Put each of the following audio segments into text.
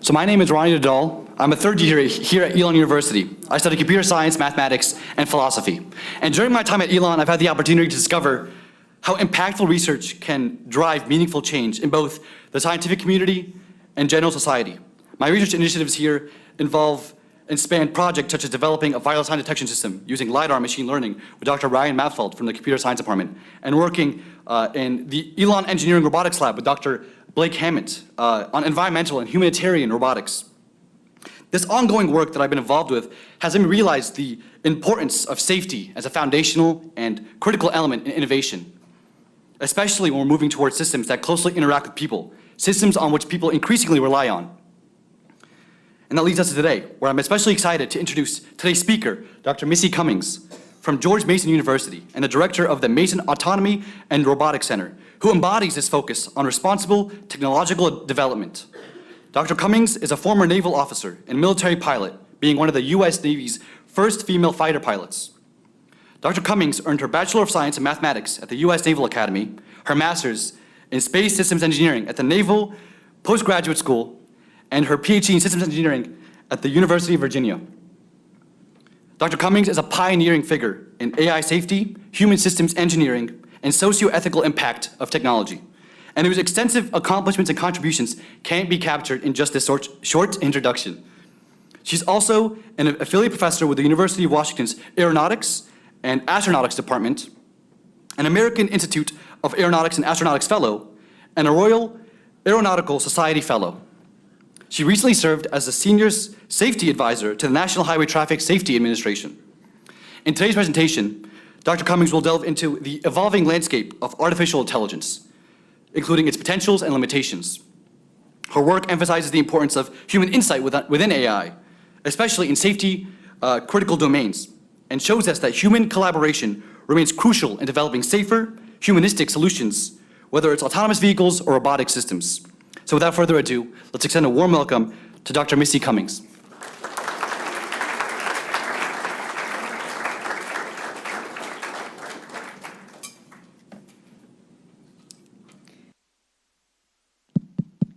So my name is Ronnie Nadal. I'm a third year here at Elon University. I study computer science, mathematics, and philosophy. And during my time at Elon, I've had the opportunity to discover how impactful research can drive meaningful change in both the scientific community and general society. My research initiatives here involve and span projects such as developing a vital sign detection system using LiDAR machine learning with Dr. Ryan Mapfeld from the Computer Science Department, and working in the Elon Engineering Robotics Lab with Dr. Blake Hammond on environmental and humanitarian robotics. This ongoing work that I've been involved with has made me realize the importance of safety as a foundational and critical element in innovation, especially when we're moving towards systems that closely interact with people, systems on which people increasingly rely on. And that leads us to today, where I'm especially excited to introduce today's speaker, Dr. Missy Cummings, from George Mason University and the director of the Mason Autonomy and Robotics Center, who embodies this focus on responsible technological development. Dr. Cummings is a former naval officer and military pilot, being one of the US Navy's first female fighter pilots. Dr. Cummings earned her Bachelor of Science in Mathematics at the US Naval Academy, her Master's in Space Systems Engineering at the Naval Postgraduate School, and her PhD in Systems Engineering at the University of Virginia. Dr. Cummings is a pioneering figure in AI safety, human systems engineering, and socio-ethical impact of technology, and whose extensive accomplishments and contributions can't be captured in just this short introduction. She's also an affiliate professor with the University of Washington's Aeronautics and Astronautics Department, an American Institute of Aeronautics and Astronautics Fellow, and a Royal Aeronautical Society Fellow. She recently served as the Senior Safety Advisor to the National Highway Traffic Safety Administration. In today's presentation, Dr. Cummings will delve into the evolving landscape of artificial intelligence, including its potentials and limitations. Her work emphasizes the importance of human insight within AI, especially in safety critical domains, and shows us that human collaboration remains crucial in developing safer, humanistic solutions, whether it's autonomous vehicles or robotic systems. So without further ado, let's extend a warm welcome to Dr. Missy Cummings.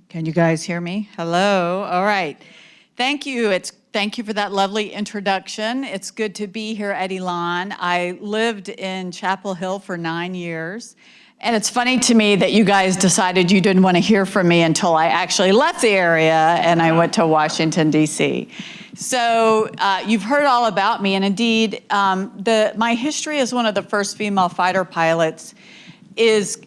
Can you guys hear me? Hello. All right. Thank you. Thank you for that lovely introduction. It's good to be here at Elon. I lived in Chapel Hill for 9 years. And it's funny to me that you guys decided you didn't want to hear from me until I actually left the area and I went to Washington, D.C. So you've heard all about me. And indeed, my history as one of the first female fighter pilots is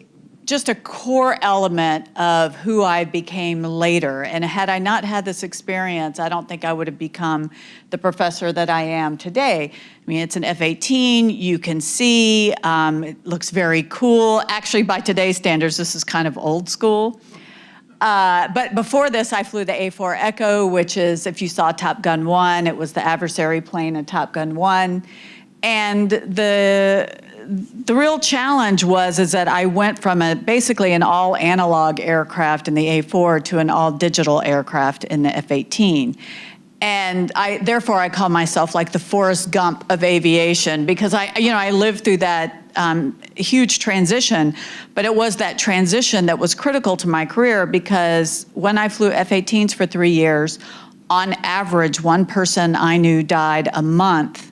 just a core element of who I became later. And had I not had this experience, I don't think I would have become the professor that I am today. I mean, it's an F-18, you can see, it looks very cool. Actually, by today's standards, this is kind of old school. But before this, I flew the A-4 Echo, which is, if you saw Top Gun 1, it was the adversary plane in Top Gun 1. And the real challenge is that I went from basically an all analog aircraft in the A4 to an all digital aircraft in the F-18. And therefore I call myself like the Forrest Gump of aviation, because I lived through that huge transition, but it was that transition that was critical to my career, because when I flew F-18s for 3 years, on average, one person I knew died a month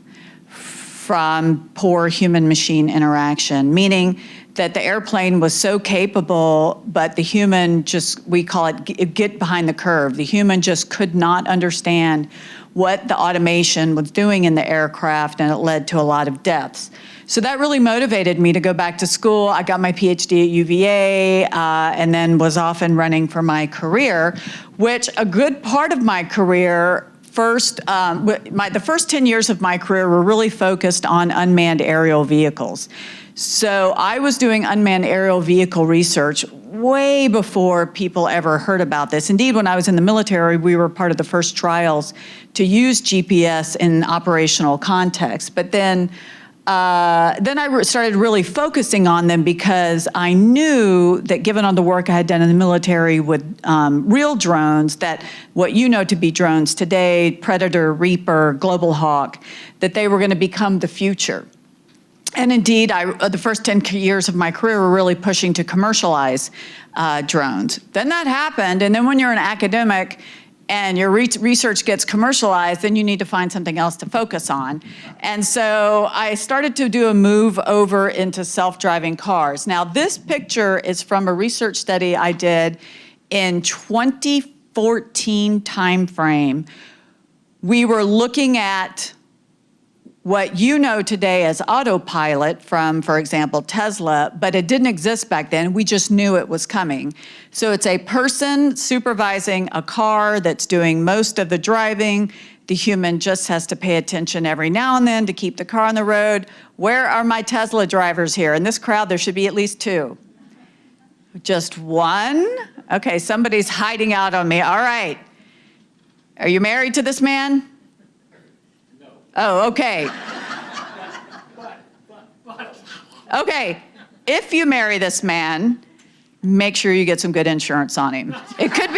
from poor human-machine interaction, meaning that the airplane was so capable, but the human we call it get behind the curve. The human just could not understand what the automation was doing in the aircraft, and it led to a lot of deaths. So that really motivated me to go back to school. I got my PhD at UVA and then was off and running for my career, which a good part of my career the first 10 years of my career were really focused on unmanned aerial vehicles. So I was doing unmanned aerial vehicle research way before people ever heard about this. Indeed, when I was in the military, we were part of the first trials to use GPS in operational context. But then I started really focusing on them, because I knew that, given all the work I had done in the military with real drones, that what you know to be drones today, Predator, Reaper, Global Hawk, that they were going to become the future. And indeed, the first 10 years of my career were really pushing to commercialize drones. Then that happened, and then when you're an academic, and your research gets commercialized, then you need to find something else to focus on. And so I started to do a move over into self-driving cars. Now, this picture is from a research study I did in 2014 timeframe. We were looking at what you know today as autopilot from, for example, Tesla, but it didn't exist back then. We just knew it was coming. So it's a person supervising a car that's doing most of the driving. The human just has to pay attention every now and then to keep the car on the road. Where are my Tesla drivers here? In this crowd, there should be at least 2. Just 1? Okay, somebody's hiding out on me. All right. Are you married to this man? Oh, okay. Okay, if you marry this man, make sure you get some good insurance on him. It could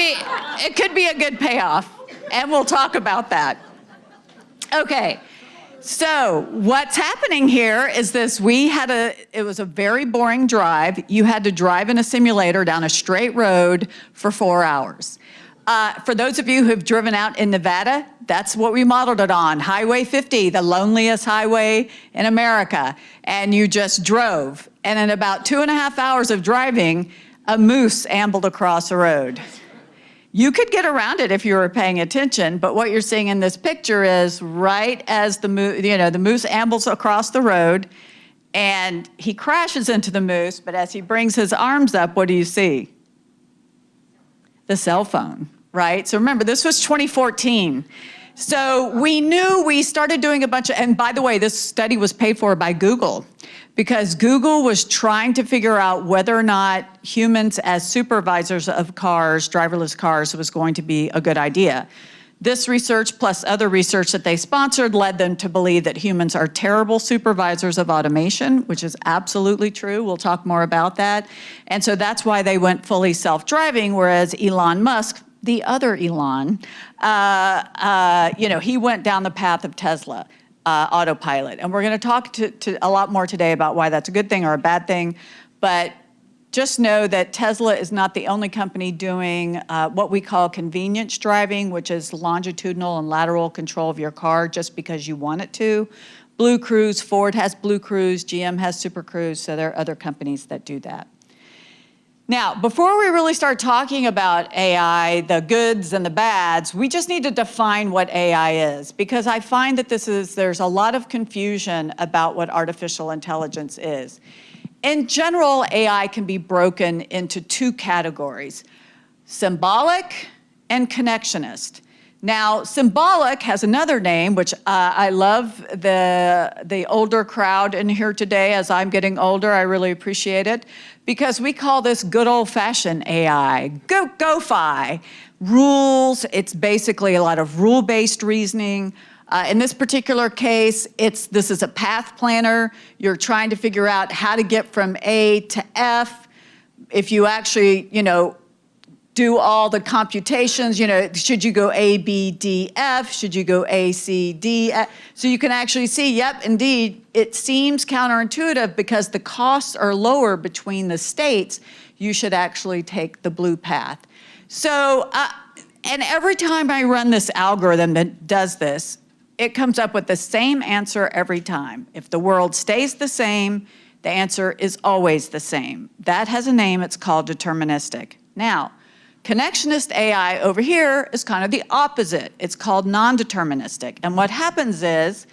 be a good payoff, and we'll talk about that. Okay, so what's happening here is this. It was a very boring drive. You had to drive in a simulator down a straight road for 4 hours. For those of you who've driven out in Nevada, that's what we modeled it on. Highway 50, the loneliest highway in America. And you just drove. And in about 2.5 hours of driving, a moose ambled across the road. You could get around it if you were paying attention, but what you're seeing in this picture is right as the moose ambles across the road, and he crashes into the moose, but as he brings his arms up, what do you see? The cell phone, right? So remember, this was 2014. So we started doing a bunch of, and by the way, this study was paid for by Google because Google was trying to figure out whether or not humans as supervisors of cars, driverless cars, was going to be a good idea. This research plus other research that they sponsored led them to believe that humans are terrible supervisors of automation, which is absolutely true. We'll talk more about that. And so that's why they went fully self-driving, whereas Elon Musk, the other Elon, he went down the path of Tesla, autopilot. And we're going to talk to a lot more today about why that's a good thing or a bad thing. But just know that Tesla is not the only company doing what we call convenience driving, which is longitudinal and lateral control of your car just because you want it to. Blue Cruise, Ford has Blue Cruise, GM has Super Cruise, so there are other companies that do that. Now, before we really start talking about AI, the goods and the bads, we just need to define what AI is, because I find that there's a lot of confusion about what artificial intelligence is. In general, AI can be broken into 2 categories, symbolic and connectionist. Now, symbolic has another name, which I love the older crowd in here today. As I'm getting older, I really appreciate it, because we call this good old-fashioned AI, GoFi. Rules, it's basically a lot of rule-based reasoning. In this particular case, this is a path planner. You're trying to figure out how to get from A to F. If you actually, do all the computations, should you go A, B, D, F? Should you go A, C, D, F? So you can actually see, yep, indeed, it seems counterintuitive because the costs are lower between the states. You should actually take the blue path. So, and every time I run this algorithm that does this, it comes up with the same answer every time. If the world stays the same, the answer is always the same. That has a name, it's called deterministic. Now, connectionist AI over here is kind of the opposite. It's called non-deterministic. And what happens is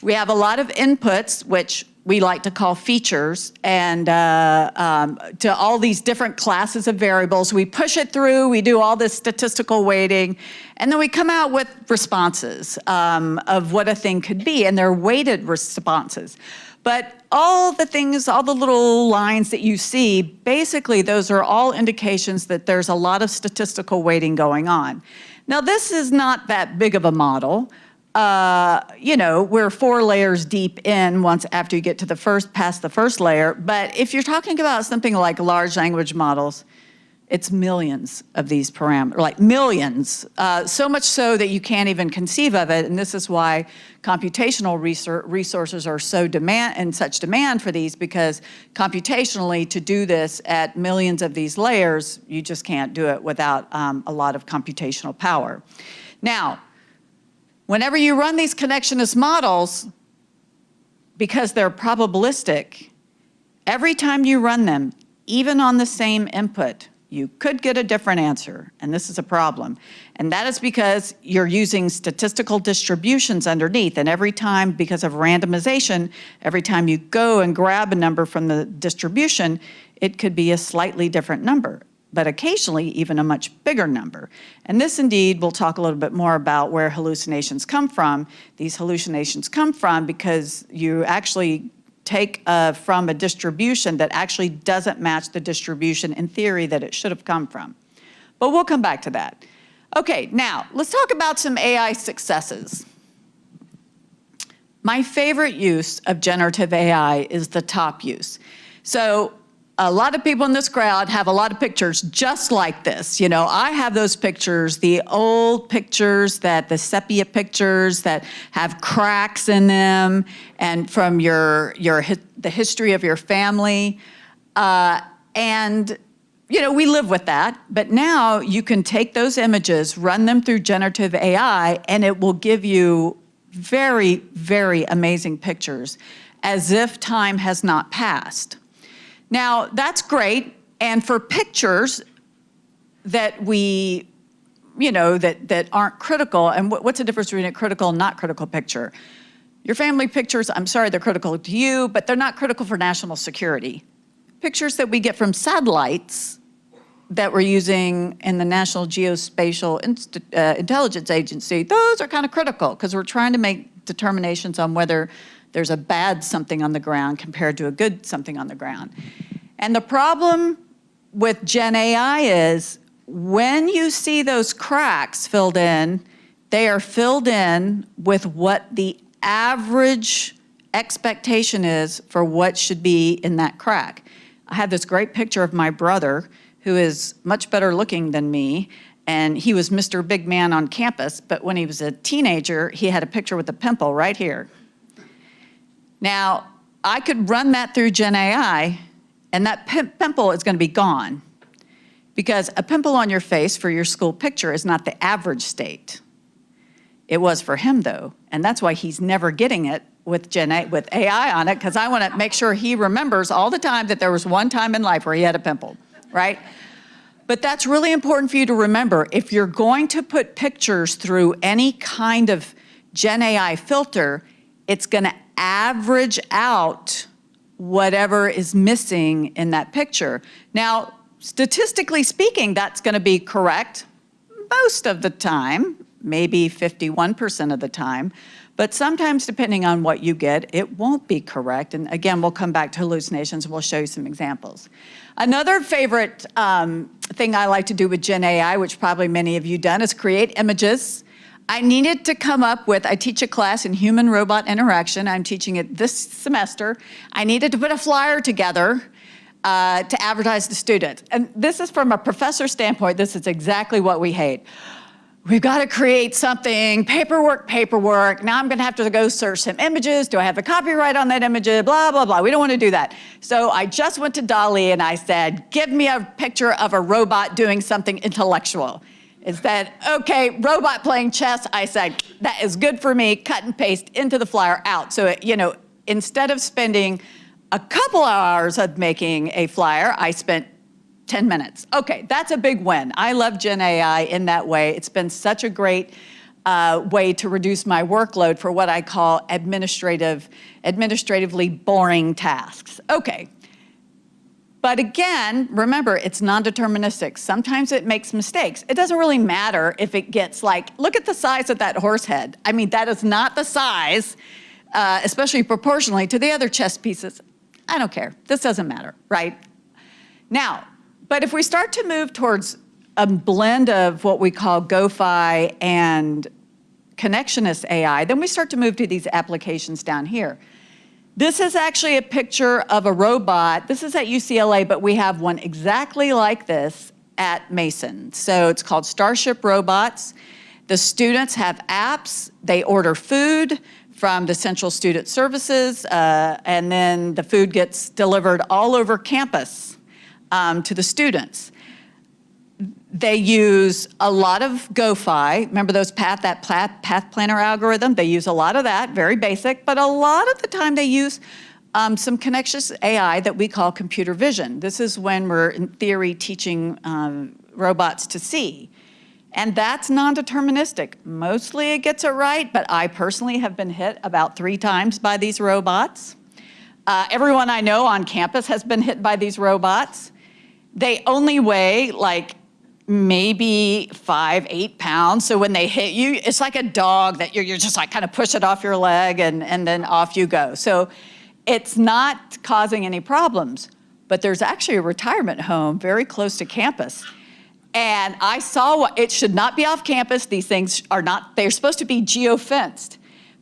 we have a lot of inputs, which we like to call features, and to all these different classes of variables. We push it through, we do all this statistical weighting, and then we come out with responses of what a thing could be, and they're weighted responses. But all the things, all the little lines that you see, basically those are all indications that there's a lot of statistical weighting going on. Now, this is not that big of a model. We're 4 layers deep in once after you get to past the first layer. But if you're talking about something like large language models, It's millions of these parameters, like millions, so much so that you can't even conceive of it. And this is why computational resources are so in such demand for these, because computationally, to do this at millions of these layers, you just can't do it without a lot of computational power. Now, whenever you run these connectionist models, because they're probabilistic, every time you run them, even on the same input, you could get a different answer, and this is a problem. And that is because you're using statistical distributions underneath, and every time, because of randomization, every time you go and grab a number from the distribution, it could be a slightly different number, but occasionally even a much bigger number. And this indeed, we'll talk a little bit more about where hallucinations come from. These hallucinations come from because you actually take from a distribution that actually doesn't match the distribution in theory that it should have come from. But we'll come back to that. Okay, now let's talk about some AI successes. My favorite use of generative AI is the top use. So a lot of people in this crowd have a lot of pictures just like this. You know, I have those pictures, the old pictures, the sepia pictures that have cracks in them, and from the history of your family. And, you know, we live with that. But now you can take those images, run them through generative AI, and it will give you very, very amazing pictures as if time has not passed. Now, that's great, and for pictures that that aren't critical, and what's the difference between a critical and not critical picture? Your family pictures, I'm sorry, they're critical to you, but they're not critical for national security. Pictures that we get from satellites that we're using in the National Geospatial Intelligence Agency, those are kind of critical, because we're trying to make determinations on whether there's a bad something on the ground compared to a good something on the ground. And the problem with Gen AI is when you see those cracks filled in, they are filled in with what the average expectation is for what should be in that crack. I had this great picture of my brother, who is much better looking than me, and he was Mr. Big Man on campus, but when he was a teenager, he had a picture with a pimple right here. Now, I could run that through Gen AI, and that pimple is going to be gone, because a pimple on your face for your school picture is not the average state. It was for him, though, and that's why he's never getting it with AI on it, because I want to make sure he remembers all the time that there was one time in life where he had a pimple, right? But that's really important for you to remember. If you're going to put pictures through any kind of Gen AI filter, it's going to average out whatever is missing in that picture. Now, statistically speaking, that's going to be correct most of the time, maybe 51% of the time, but sometimes, depending on what you get, it won't be correct. And again, we'll come back to hallucinations, and we'll show you some examples. Another favorite thing I like to do with Gen AI, which probably many of you done, is create images. I needed to come up with, I teach a class in human-robot interaction. I'm teaching it this semester. I needed to put a flyer together to advertise to students. And this is from a professor standpoint, this is exactly what we hate. We've got to create something, paperwork. Now I'm going to have to go search some images. Do I have the copyright on that image? Blah, blah, blah. We don't want to do that. So I just went to DALL-E and I said, give me a picture of a robot doing something intellectual. Is that, okay, robot playing chess? I said, that is good for me, cut and paste into the flyer, out. So, instead of spending a couple hours of making a flyer, I spent 10 minutes. Okay, that's a big win. I love Gen AI in that way. It's been such a great way to reduce my workload for what I call administratively boring tasks. Okay. But again, remember, it's non-deterministic. Sometimes it makes mistakes. It doesn't really matter if it gets look at the size of that horse head. I mean, that is not the size, especially proportionally to the other chess pieces. I don't care. This doesn't matter, right? Now, but if we start to move towards a blend of what we call GoFi and connectionist AI, then we start to move to these applications down here. This is actually a picture of a robot. This is at UCLA, but we have one exactly like this at Mason. So it's called Starship Robots. The students have apps. They order food from the Central Student Services, and then the food gets delivered all over campus to the students. They use a lot of GoFi. Remember that path planner algorithm? They use a lot of that, very basic, but a lot of the time they use some connections AI that we call computer vision. This is when we're, in theory, teaching robots to see. And that's non-deterministic. Mostly it gets it right, but I personally have been hit about 3 times by these robots. Everyone I know on campus has been hit by these robots. They only weigh like maybe 5, 8 pounds. So when they hit you, it's like a dog that you're just like kind of push it off your leg and then off you go. So it's not causing any problems, but there's actually a retirement home very close to campus. And I saw it should not be off campus. These things are not, they're supposed to be geo-fenced.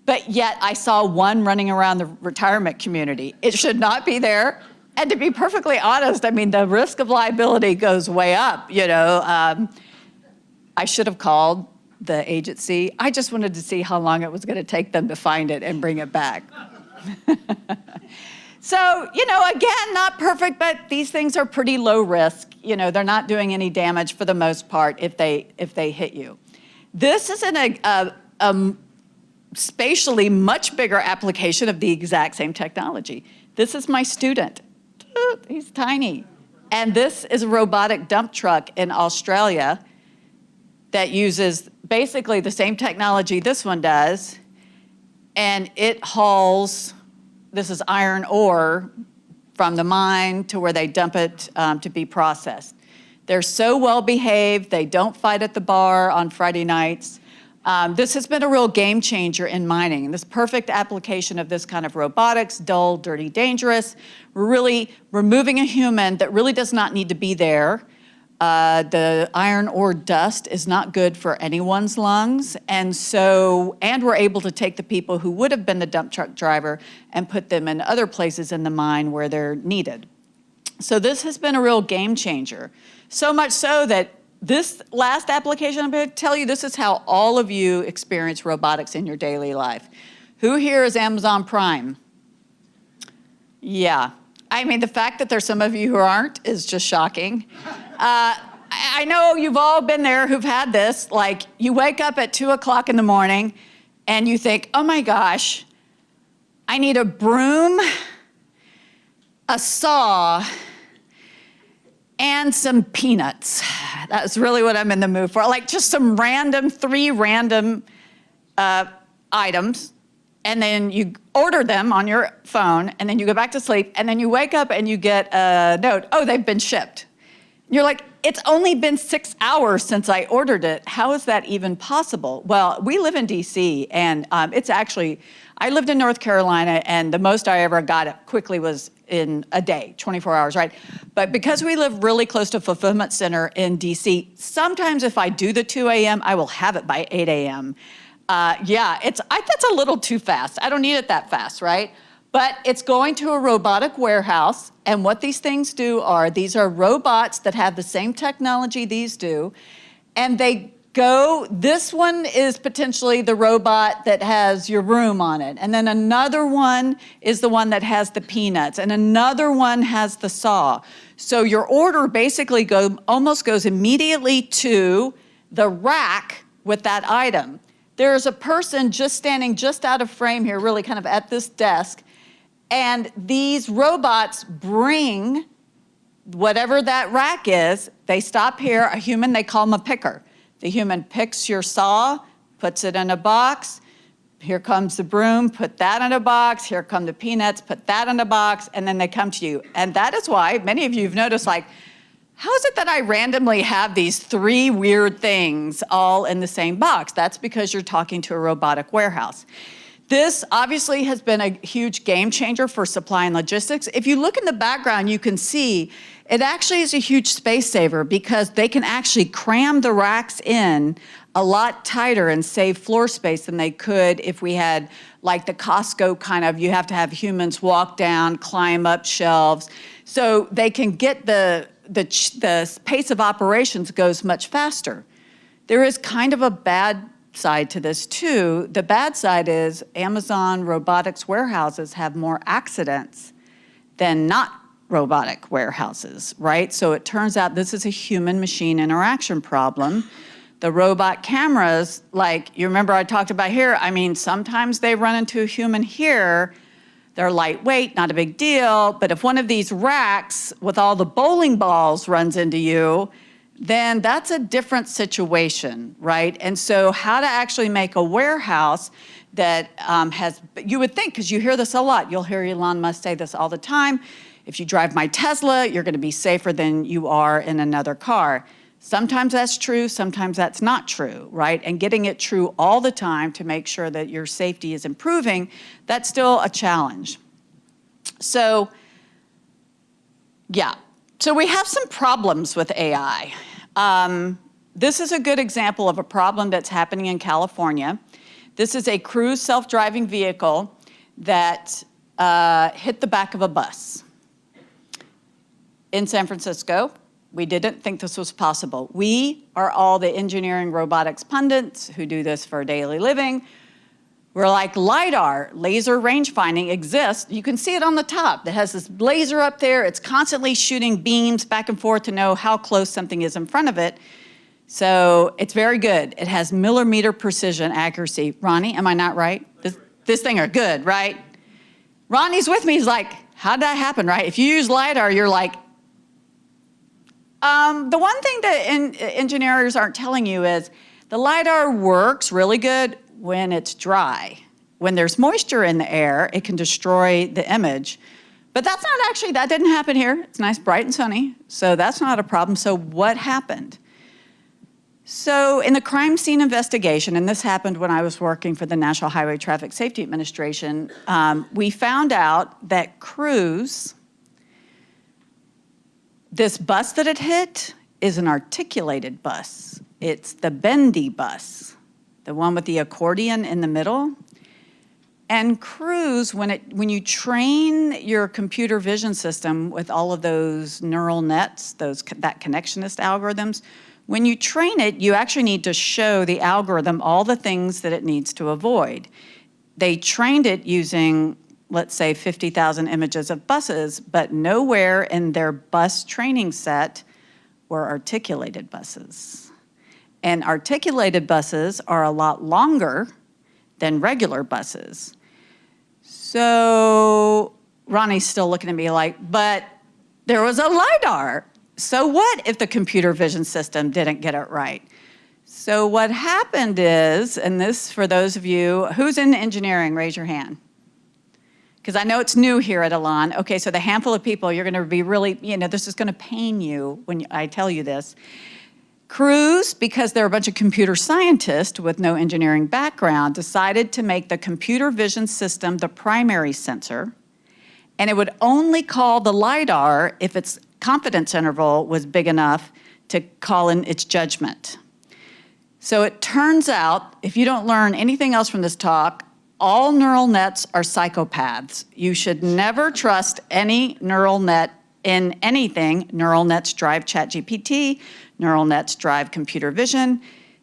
But yet I saw one running around the retirement community. It should not be there. And to be perfectly honest, I mean, the risk of liability goes way up, you know. I should have called the agency. I just wanted to see how long it was going to take them to find it and bring it back. So, you know, again, not perfect, but these things are pretty low risk. You know, they're not doing any damage for the most part if they hit you. This is a spatially much bigger application of the exact same technology. This is my student. He's tiny. And this is a robotic dump truck in Australia that uses basically the same technology this one does, and it hauls, this is iron ore from the mine to where they dump it to be processed. They're so well behaved, they don't fight at the bar on Friday nights. This has been a real game changer in mining, and this perfect application of this kind of robotics, dull, dirty, dangerous. We're really removing a human that really does not need to be there. The iron ore dust is not good for anyone's lungs, and we're able to take the people who would have been the dump truck driver and put them in other places in the mine where they're needed. So this has been a real game changer. So much so that this last application, I'm going to tell you, this is how all of you experience robotics in your daily life. Who here is Amazon Prime? Yeah. I mean, the fact that there's some of you who aren't is just shocking. I know you've all been there who've had this. Like, you wake up at 2 o'clock in the morning and you think, oh my gosh, I need a broom, a saw, and some peanuts. That's really what I'm in the mood for. Like just some 3 random items, and then you order them on your phone, and then you go back to sleep, and then you wake up and you get a note, oh, they've been shipped. You're like, it's only been 6 hours since I ordered it. How is that even possible? Well, we live in DC, and it's actually, I lived in North Carolina, and the most I ever got it quickly was in a day, 24 hours, right? But because we live really close to a fulfillment center in DC, sometimes if I do the 2 a.m., I will have it by 8 a.m. Yeah, that's a little too fast. I don't need it that fast, right? But it's going to a robotic warehouse, and what these things do are, these are robots that have the same technology these do, and they go, this one is potentially the robot that has your room on it, and then another one is the one that has the peanuts, and another one has the saw. So your order basically almost goes immediately to the rack with that item. There's a person just standing just out of frame here, really kind of at this desk, and these robots bring whatever that rack is. They stop here, a human, they call him a picker. The human picks your saw, puts it in a box. Here comes the broom, put that in a box. Here come the peanuts, put that in a box, and then they come to you. And that is why many of you have noticed, like, how is it that I randomly have these 3 weird things all in the same box? That's because you're talking to a robotic warehouse. This obviously has been a huge game changer for supply and logistics. If you look in the background, you can see it actually is a huge space saver because they can actually cram the racks in a lot tighter and save floor space than they could if we had like the Costco kind of, you have to have humans walk down, climb up shelves. So they can get the the pace of operations goes much faster. There is kind of a bad side to this too. The bad side is Amazon robotics warehouses have more accidents than not robotic warehouses, right? So it turns out this is a human-machine interaction problem. The robot cameras, like you remember I talked about here, I mean, sometimes they run into a human here. They're lightweight, not a big deal, but if one of these racks with all the bowling balls runs into you, then that's a different situation, right? And so how to actually make a warehouse that you would think, because you hear this a lot, you'll hear Elon Musk say this all the time, if you drive my Tesla, you're gonna be safer than you are in another car. Sometimes that's true, sometimes that's not true, right? And getting it true all the time to make sure that your safety is improving, that's still a challenge. So, yeah. So we have some problems with AI. This is a good example of a problem that's happening in California. This is a Cruise self-driving vehicle that hit the back of a bus in San Francisco. We didn't think this was possible. We are all the engineering robotics pundits who do this for daily living. We're like, LiDAR, laser range finding, exists. You can see it on the top. It has this laser up there. It's constantly shooting beams back and forth to know how close something is in front of it. So it's very good. It has millimeter precision accuracy. Ronnie, am I not right? This thing are good, right? Ronnie's with me. He's like, how did that happen, right? If you use LiDAR, you're like, the one thing that engineers aren't telling you is the LiDAR works really good when it's dry. When there's moisture in the air, it can destroy the image. But that's not actually, that didn't happen here. It's nice, bright and sunny, so that's not a problem. So what happened? So in the crime scene investigation, and this happened when I was working for the National Highway Traffic Safety Administration, we found out that Cruise, this bus that it hit is an articulated bus. It's the bendy bus, the one with the accordion in the middle. And Cruise, when you train your computer vision system with all of those neural nets, that connectionist algorithms, when you train it, you actually need to show the algorithm all the things that it needs to avoid. They trained it using, let's say, 50,000 images of buses, but nowhere in their bus training set were articulated buses. And articulated buses are a lot longer than regular buses. So Ronnie's still looking at me like, but there was a LiDAR. So what if the computer vision system didn't get it right? So what happened is, and this for those of you, who's in engineering, raise your hand. Because I know it's new here at Elon. Okay, so the handful of people, you're gonna be really, this is gonna pain you when I tell you this. Cruise, because they're a bunch of computer scientists with no engineering background, decided to make the computer vision system the primary sensor, and it would only call the LiDAR if its confidence interval was big enough to call in its judgment. So it turns out, if you don't learn anything else from this talk, all neural nets are psychopaths. You should never trust any neural net in anything. Neural nets drive ChatGPT, neural nets drive computer vision.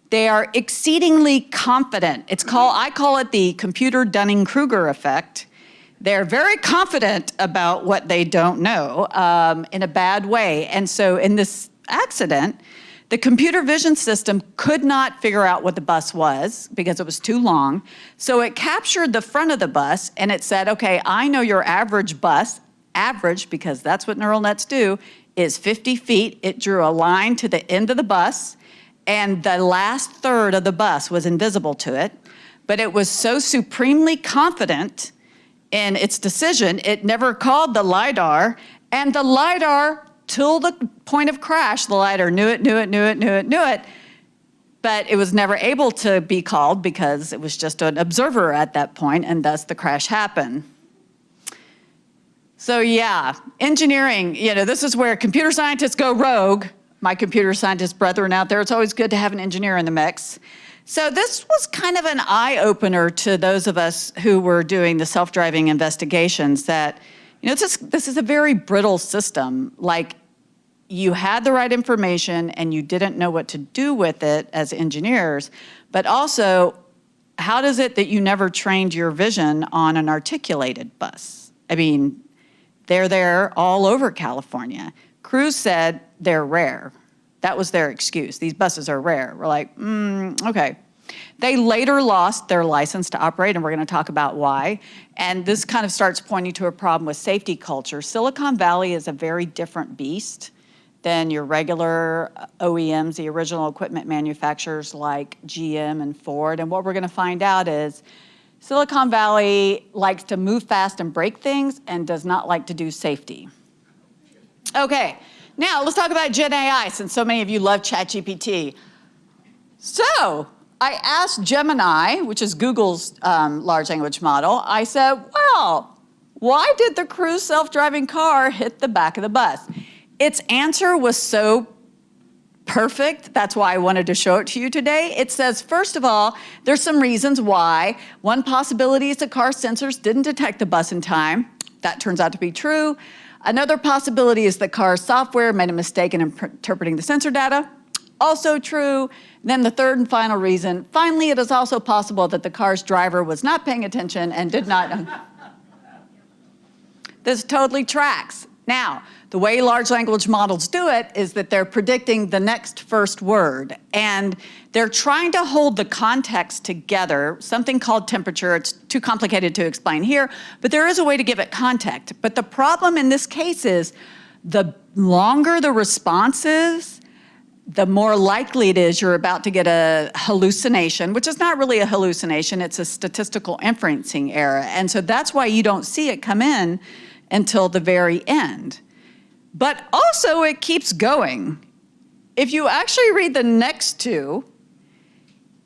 They are exceedingly confident. I call it the computer Dunning-Kruger effect. They're very confident about what they don't know in a bad way. And so in this accident, the computer vision system could not figure out what the bus was because it was too long. So it captured the front of the bus and it said, okay, I know your average bus, average, because that's what neural nets do, is 50 feet. It drew a line to the end of the bus and the last third of the bus was invisible to it. But it was so supremely confident in its decision, it never called the LiDAR, and the LiDAR, till the point of crash, the LiDAR knew it, but it was never able to be called because it was just an observer at that point, and thus the crash happened. So yeah, engineering, this is where computer scientists go rogue. My computer scientist brethren out there, it's always good to have an engineer in the mix. So this was kind of an eye-opener to those of us who were doing the self-driving investigations that, this is a very brittle system. Like, you had the right information and you didn't know what to do with it as engineers, but also, how does it that you never trained your vision on an articulated bus? I mean, they're there all over California. Crews said they're rare. That was their excuse. These buses are rare. We're like, okay. They later lost their license to operate, and we're going to talk about why. And this kind of starts pointing to a problem with safety culture. Silicon Valley is a very different beast than your regular OEMs, the original equipment manufacturers like GM and Ford. And what we're going to find out is Silicon Valley likes to move fast and break things and does not like to do safety. Okay, now let's talk about Gen AI, since so many of you love ChatGPT. So I asked Gemini, which is Google's large language model, I said, well, why did the Cruise self-driving car hit the back of the bus? Its answer was so perfect, that's why I wanted to show it to you today. It says, first of all, there's some reasons why. One possibility is the car sensors didn't detect the bus in time. That turns out to be true. Another possibility is the car's software made a mistake in interpreting the sensor data. Also true. Then the third and final reason, finally, it is also possible that the car's driver was not paying attention and did not. This totally tracks. Now, the way large language models do it is that they're predicting the next first word, and they're trying to hold the context together, something called temperature. It's too complicated to explain here, but there is a way to give it context. But the problem in this case is the longer the response is, the more likely it is you're about to get a hallucination, which is not really a hallucination, it's a statistical inferencing error. And so that's why you don't see it come in until the very end. But also it keeps going. If you actually read the next two,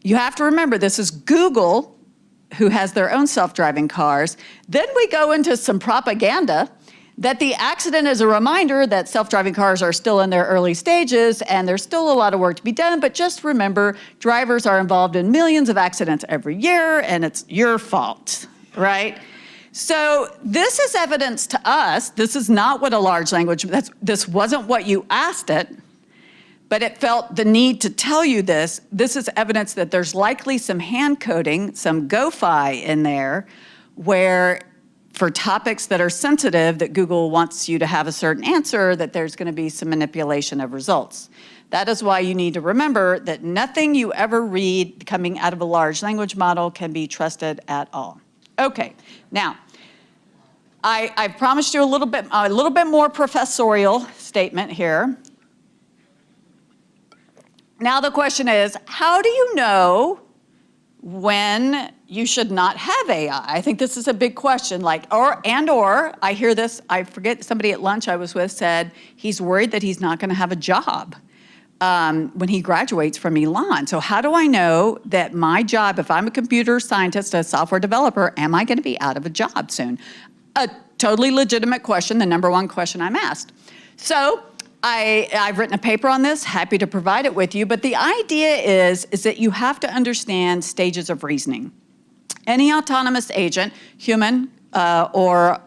you have to remember this is Google, who has their own self-driving cars. Then we go into some propaganda that the accident is a reminder that self-driving cars are still in their early stages and there's still a lot of work to be done, but just remember, drivers are involved in millions of accidents every year and it's your fault, right? So this is evidence to us. This is not what a large language, this wasn't what you asked it, but it felt the need to tell you this. This is evidence that there's likely some hand coding, some go-fi in there, where for topics that are sensitive, that Google wants you to have a certain answer, that there's going to be some manipulation of results. That is why you need to remember that nothing you ever read coming out of a large language model can be trusted at all. Okay, now, I promised you a little bit more professorial statement here. Now the question is, how do you know when you should not have AI? I think this is a big question, or I hear this, I forget, somebody at lunch I was with said he's worried that he's not gonna have a job when he graduates from Elon. So how do I know that my job, if I'm a computer scientist, a software developer, am I gonna be out of a job soon? A totally legitimate question, the #1 question I'm asked. So I've written a paper on this, happy to provide it with you, but the idea is that you have to understand stages of reasoning. Any autonomous agent, human or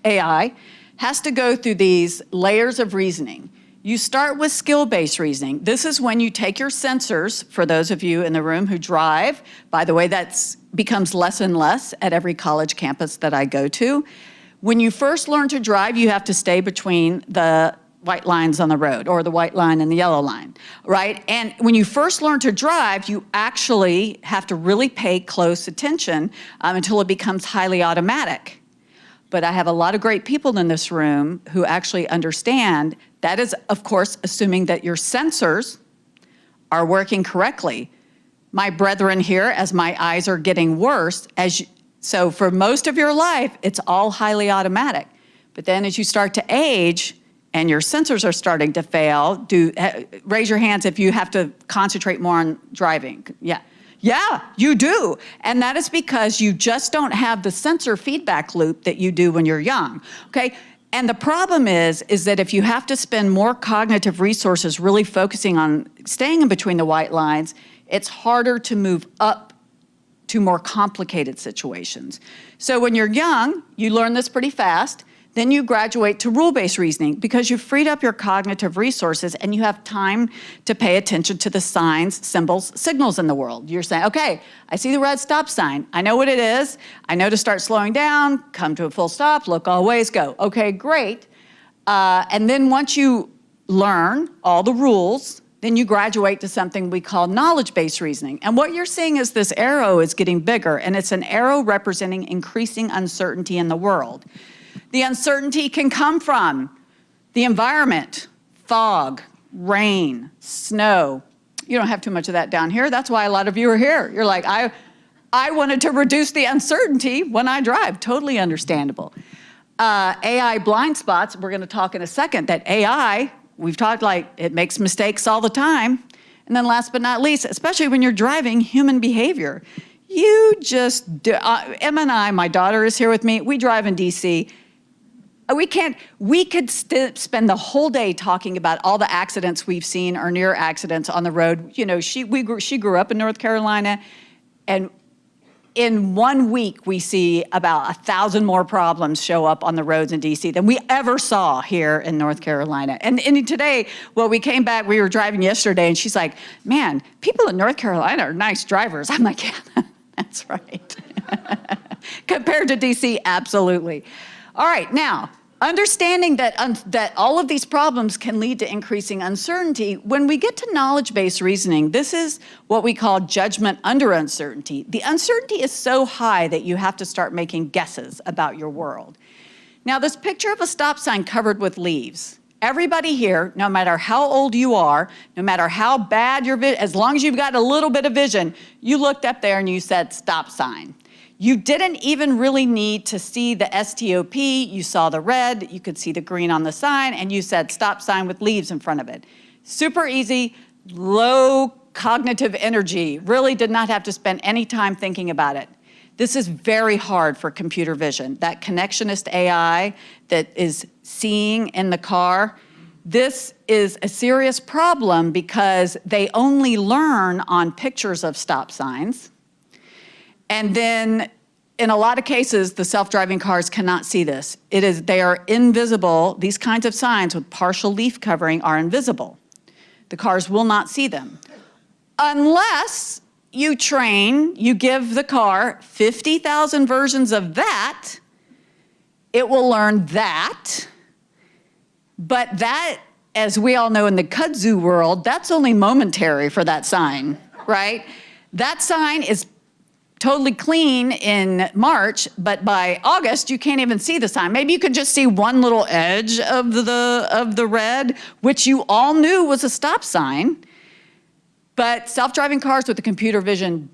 AI, has to go through these layers of reasoning. You start with skill-based reasoning. This is when you take your sensors, for those of you in the room who drive. By the way, that becomes less and less at every college campus that I go to. When you first learn to drive, you have to stay between the white lines on the road, or the white line and the yellow line, right? And when you first learn to drive, you actually have to really pay close attention until it becomes highly automatic. But I have a lot of great people in this room who actually understand that is, of course, assuming that your sensors are working correctly. My brethren here, as my eyes are getting worse, so for most of your life, it's all highly automatic. But then as you start to age and your sensors are starting to fail, raise your hands if you have to concentrate more on driving. Yeah, you do. And that is because you just don't have the sensor feedback loop that you do when you're young, okay? And the problem is that if you have to spend more cognitive resources really focusing on staying in between the white lines, it's harder to move up to more complicated situations. So when you're young, you learn this pretty fast. Then you graduate to rule-based reasoning because you've freed up your cognitive resources and you have time to pay attention to the signs, symbols, signals in the world. You're saying, okay, I see the red stop sign. I know what it is. I know to start slowing down, come to a full stop, look all ways, go. Okay, great. And then once you learn all the rules, then you graduate to something we call knowledge-based reasoning. And what you're seeing is this arrow is getting bigger, and it's an arrow representing increasing uncertainty in the world. The uncertainty can come from the environment, fog, rain, snow. You don't have too much of that down here. That's why a lot of you are here. You're like, I wanted to reduce the uncertainty when I drive. Totally understandable. AI blind spots, we're going to talk in a second, that AI, we've talked like it makes mistakes all the time. And then last but not least, especially when you're driving, human behavior. You just do, Emma and I, my daughter is here with me, we drive in DC. We could spend the whole day talking about all the accidents we've seen or near accidents on the road. You know, she grew up in North Carolina, and in 1 week, we see about 1,000 more problems show up on the roads in DC than we ever saw here in North Carolina. And today, well, we came back, we were driving yesterday, and she's like, man, people in North Carolina are nice drivers. I'm like, yeah, that's right. Compared to DC, absolutely. All right, now, understanding that all of these problems can lead to increasing uncertainty, when we get to knowledge-based reasoning, this is what we call judgment under uncertainty. The uncertainty is so high that you have to start making guesses about your world. Now, this picture of a stop sign covered with leaves. Everybody here, no matter how old you are, no matter how bad your vision, as long as you've got a little bit of vision, you looked up there and you said stop sign. You didn't even really need to see the STOP. You saw the red, you could see the green on the sign, and you said stop sign with leaves in front of it. Super easy, low cognitive energy, really did not have to spend any time thinking about it. This is very hard for computer vision. That connectionist AI that is seeing in the car, this is a serious problem because they only learn on pictures of stop signs. And then in a lot of cases, the self-driving cars cannot see this. They are invisible. These kinds of signs with partial leaf covering are invisible. The cars will not see them. Unless you give the car 50,000 versions of that, it will learn that. But that, as we all know in the kudzu world, that's only momentary for that sign, right? That sign is totally clean in March, but by August, you can't even see the sign. Maybe you could just see one little edge of the red, which you all knew was a stop sign. But self-driving cars with the computer vision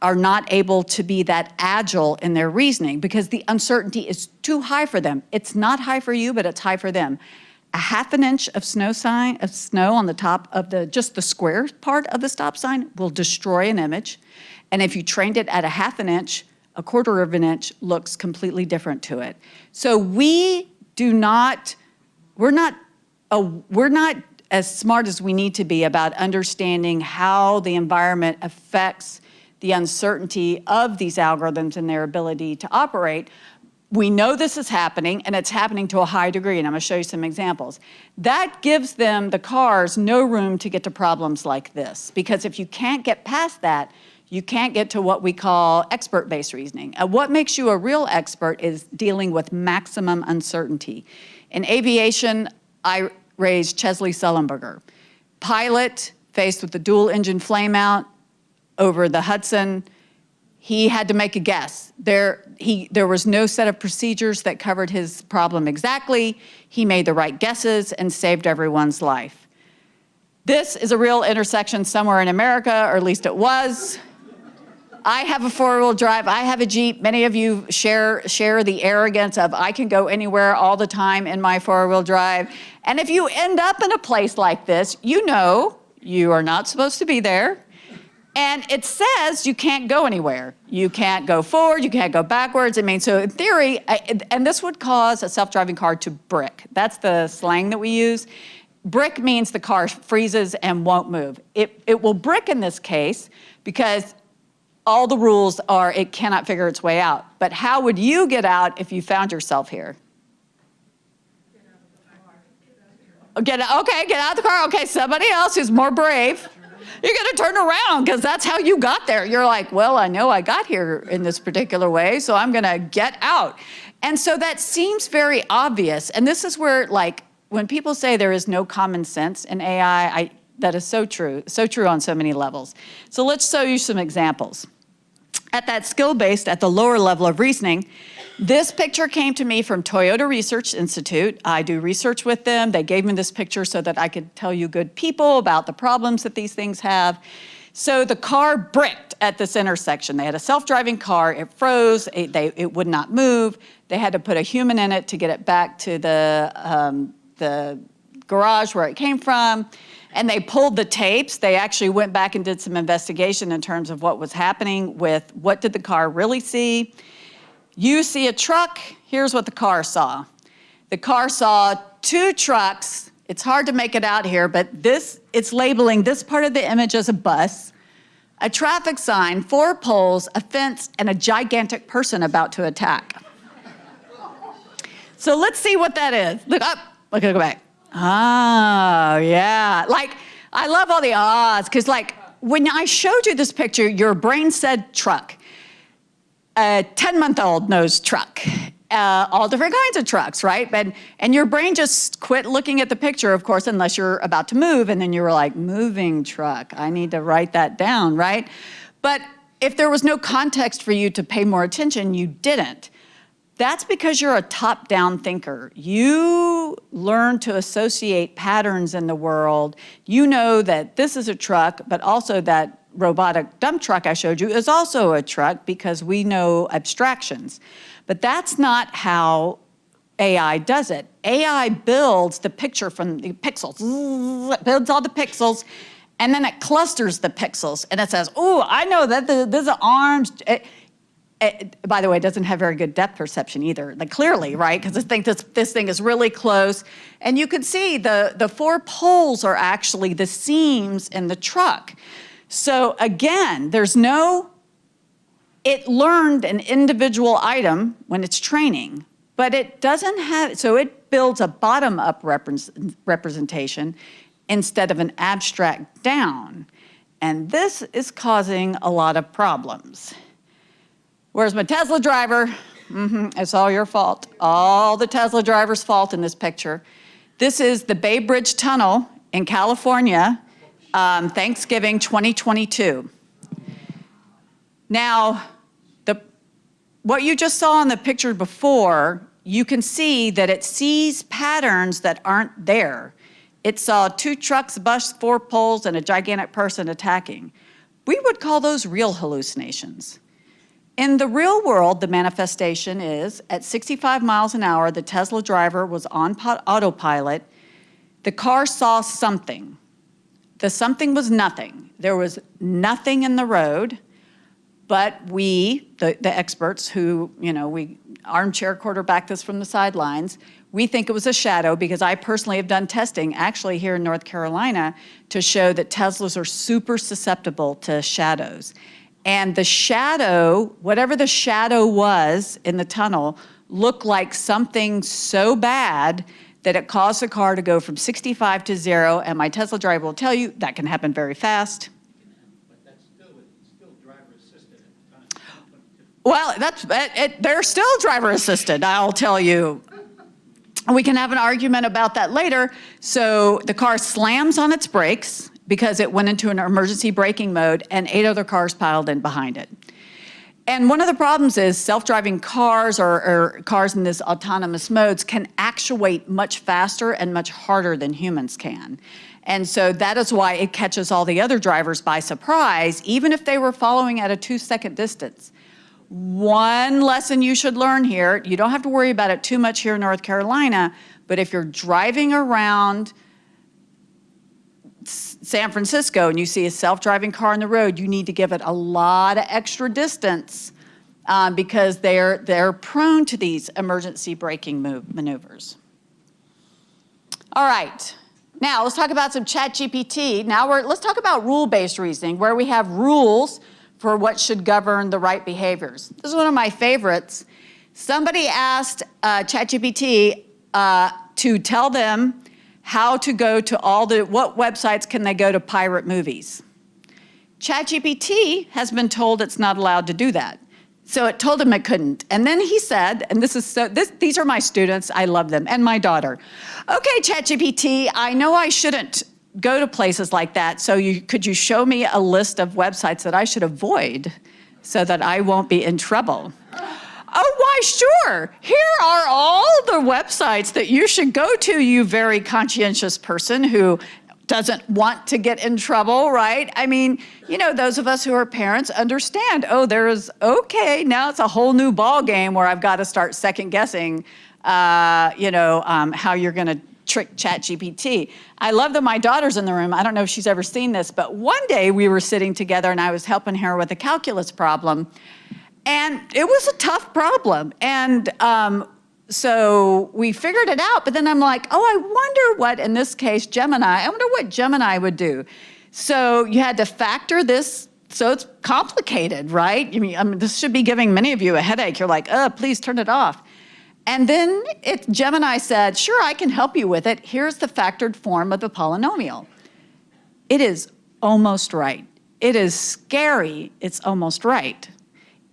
are not able to be that agile in their reasoning because the uncertainty is too high for them. It's not high for you, but it's high for them. A ½ inch of snow on the top of just the square part of the stop sign will destroy an image. And if you trained it at a ½ inch, a quarter of an inch looks completely different to it. So we're not as smart as we need to be about understanding how the environment affects the uncertainty of these algorithms and their ability to operate. We know this is happening, and it's happening to a high degree, and I'm gonna show you some examples. That gives the cars, no room to get to problems like this, because if you can't get past that, you can't get to what we call expert-based reasoning. What makes you a real expert is dealing with maximum uncertainty. In aviation, I raised Chesley Sullenberger. Pilot, faced with the dual-engine flameout over the Hudson, he had to make a guess. There was no set of procedures that covered his problem exactly. He made the right guesses and saved everyone's life. This is a real intersection somewhere in America, or at least it was. I have a four-wheel drive, I have a Jeep. Many of you share the arrogance of I can go anywhere all the time in my four-wheel drive. And if you end up in a place like this, you know you are not supposed to be there. And it says you can't go anywhere. You can't go forward, you can't go backwards. I mean, so in theory, and this would cause a self-driving car to brick. That's the slang that we use. Brick means the car freezes and won't move. It will brick in this case because all the rules are it cannot figure its way out. But how would you get out if you found yourself here? Get out of the car. Okay, somebody else who's more brave. You're gonna turn around because that's how you got there. You're like, well, I know I got here in this particular way, so I'm gonna get out. And so that seems very obvious. And this is where, like, when people say there is no common sense in AI, that is so true on so many levels. So let's show you some examples. At that skill-based, at the lower level of reasoning, this picture came to me from Toyota Research Institute. I do research with them. They gave me this picture so that I could tell you good people about the problems that these things have. So the car bricked at this intersection. They had a self-driving car. It froze. It would not move. They had to put a human in it to get it back to the garage where it came from. And they pulled the tapes. They actually went back and did some investigation in terms of what was happening with what did the car really see. You see a truck, here's what the car saw. The car saw two trucks. It's hard to make it out here, but it's labeling this part of the image as a bus, a traffic sign, 4 poles, a fence, and a gigantic person about to attack. So let's see what that is. Look up, look, go back. Oh, yeah. Like, I love all the ahs, because like, when I showed you this picture, your brain said truck. A 10-month-old knows truck. All different kinds of trucks, right? And your brain just quit looking at the picture, of course, unless you're about to move, and then you were like, moving truck, I need to write that down, right? But if there was no context for you to pay more attention, you didn't. That's because you're a top-down thinker. You learn to associate patterns in the world. You know that this is a truck, but also that robotic dump truck I showed you is also a truck because we know abstractions. But that's not how AI does it. AI builds the picture from the pixels. It builds all the pixels, and then it clusters the pixels, and it says, oh, I know that there's an arms. By the way, it doesn't have very good depth perception either, like clearly, right? Because I think this thing is really close. And you can see the 4 poles are actually the seams in the truck. So again, it learned an individual item when it's training, but it doesn't have, so it builds a bottom-up representation instead of an abstract down. And this is causing a lot of problems. Where's my Tesla driver? It's all your fault. All the Tesla driver's fault in this picture. This is the Bay Bridge Tunnel in California, Thanksgiving 2022. Now, what you just saw in the picture before, you can see that it sees patterns that aren't there. It saw 2 trucks, a bus, 4 poles, and a gigantic person attacking. We would call those real hallucinations. In the real world, the manifestation is at 65 miles an hour, the Tesla driver was on autopilot. The car saw something. The something was nothing. There was nothing in the road, but we, the experts who, we armchair quarterback this from the sidelines, we think it was a shadow because I personally have done testing actually here in North Carolina to show that Teslas are super susceptible to shadows. And the shadow, whatever the shadow was in the tunnel, looked like something so bad that it caused the car to go from 65 to 0. And my Tesla driver will tell you that can happen very fast. But that's still driver assisted at the time. Well, they're still driver assisted, I'll tell you. We can have an argument about that later. So the car slams on its brakes because it went into an emergency braking mode, and 8 other cars piled in behind it. And one of the problems is self-driving cars or cars in this autonomous modes can actuate much faster and much harder than humans can. And so that is why it catches all the other drivers by surprise, even if they were following at a 2-second distance. One lesson you should learn here, you don't have to worry about it too much here in North Carolina, but if you're driving around San Francisco and you see a self-driving car on the road, you need to give it a lot of extra distance because they're prone to these emergency braking maneuvers. All right, now let's talk about some ChatGPT. Now let's talk about rule-based reasoning, where we have rules for what should govern the right behaviors. This is one of my favorites. Somebody asked ChatGPT to tell them how to go to what websites can they go to pirate movies. ChatGPT has been told it's not allowed to do that. So it told him it couldn't. And then he said, and these are my students, I love them, and my daughter. Okay, ChatGPT, I know I shouldn't go to places like that, so could you show me a list of websites that I should avoid so that I won't be in trouble? Oh, why, sure. Here are all the websites that you should go to, you very conscientious person who doesn't want to get in trouble, right? I mean, you know, those of us who are parents understand, oh, now it's a whole new ball game where I've got to start second guessing, how you're gonna trick ChatGPT. I love that my daughter's in the room. I don't know if she's ever seen this, but one day we were sitting together and I was helping her with a calculus problem. And it was a tough problem. And so we figured it out, but then I'm like, oh, I wonder what, in this case, I wonder what Gemini would do. So you had to factor this, so it's complicated, right? I mean, this should be giving many of you a headache. You're like, oh, please turn it off. And then Gemini said, sure, I can help you with it. Here's the factored form of the polynomial. It is almost right. It is scary, it's almost right.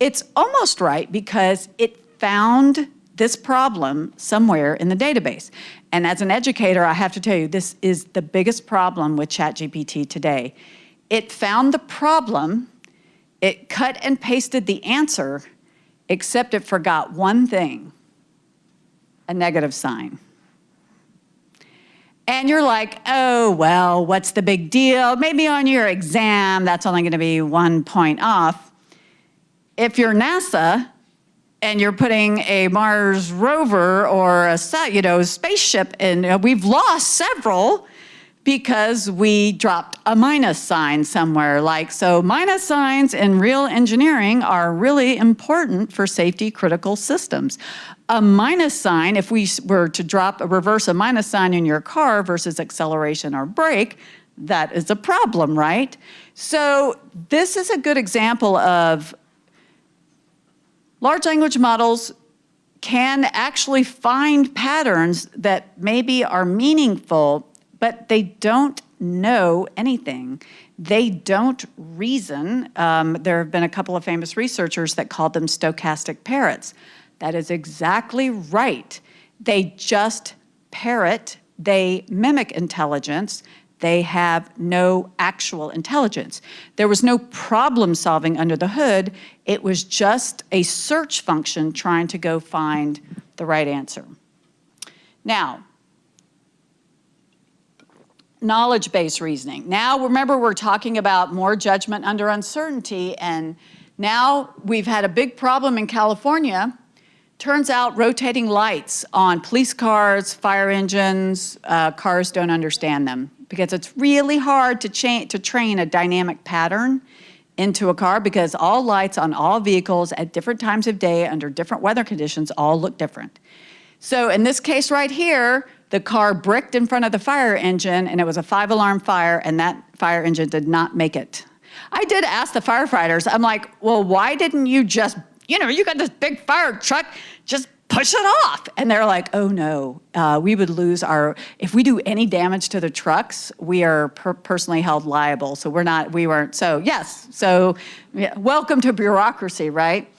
It's almost right because it found this problem somewhere in the database. And as an educator, I have to tell you, this is the biggest problem with ChatGPT today. It found the problem, it cut and pasted the answer, except it forgot one thing, a negative sign. And you're like, oh, well, what's the big deal? Maybe on your exam, that's only gonna be 1 point off. If you're NASA, and you're putting a Mars rover or a spaceship in, we've lost several because we dropped a minus sign somewhere. So minus signs in real engineering are really important for safety critical systems. A minus sign, if we were to reverse a minus sign in your car versus acceleration or brake, that is a problem, right? So this is a good example of large language models can actually find patterns that maybe are meaningful, but they don't know anything. They don't reason. There have been a couple of famous researchers that called them stochastic parrots. That is exactly right. They just parrot, they mimic intelligence, they have no actual intelligence. There was no problem solving under the hood. It was just a search function trying to go find the right answer. Now, knowledge-based reasoning. Now, remember, we're talking about more judgment under uncertainty, and now we've had a big problem in California. Turns out rotating lights on police cars, fire engines, cars don't understand them, because it's really hard to train a dynamic pattern into a car, because all lights on all vehicles at different times of day under different weather conditions all look different. So in this case right here, the car bricked in front of the fire engine, and it was a 5-alarm fire, and that fire engine did not make it. I did ask the firefighters, I'm like, well, why didn't you just, you got this big fire truck, just push it off. And they're like, oh no, we would lose if we do any damage to the trucks, we are personally held liable. So welcome to bureaucracy, right?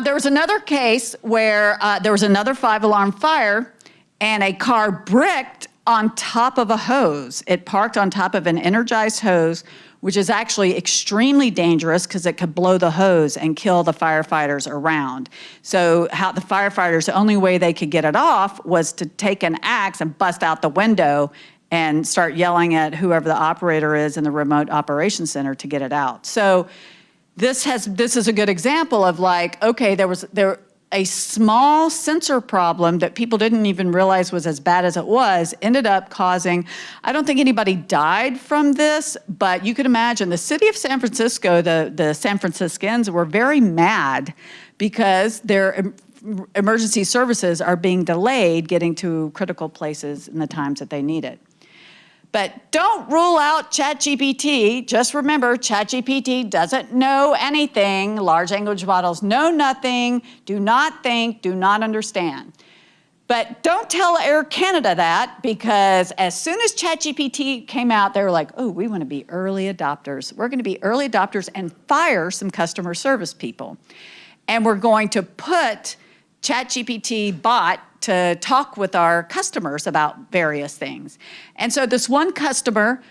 There was another case where there was another 5-alarm fire and a car bricked on top of a hose. It parked on top of an energized hose, which is actually extremely dangerous because it could blow the hose and kill the firefighters around. So the firefighters, the only way they could get it off was to take an axe and bust out the window and start yelling at whoever the operator is in the remote operations center to get it out. So this is a good example of okay, there was a small sensor problem that people didn't even realize was as bad as it was, ended up causing, I don't think anybody died from this, but you could imagine the city of San Francisco, the San Franciscans were very mad because their emergency services are being delayed getting to critical places in the times that they need it. But don't rule out ChatGPT. Just remember, ChatGPT doesn't know anything. Large language models know nothing, do not think, do not understand. But don't tell Air Canada that, because as soon as ChatGPT came out, they were like, oh, we want to be early adopters. We're going to be early adopters and fire some customer service people. And we're going to put ChatGPT bot to talk with our customers about various things. And so this one customer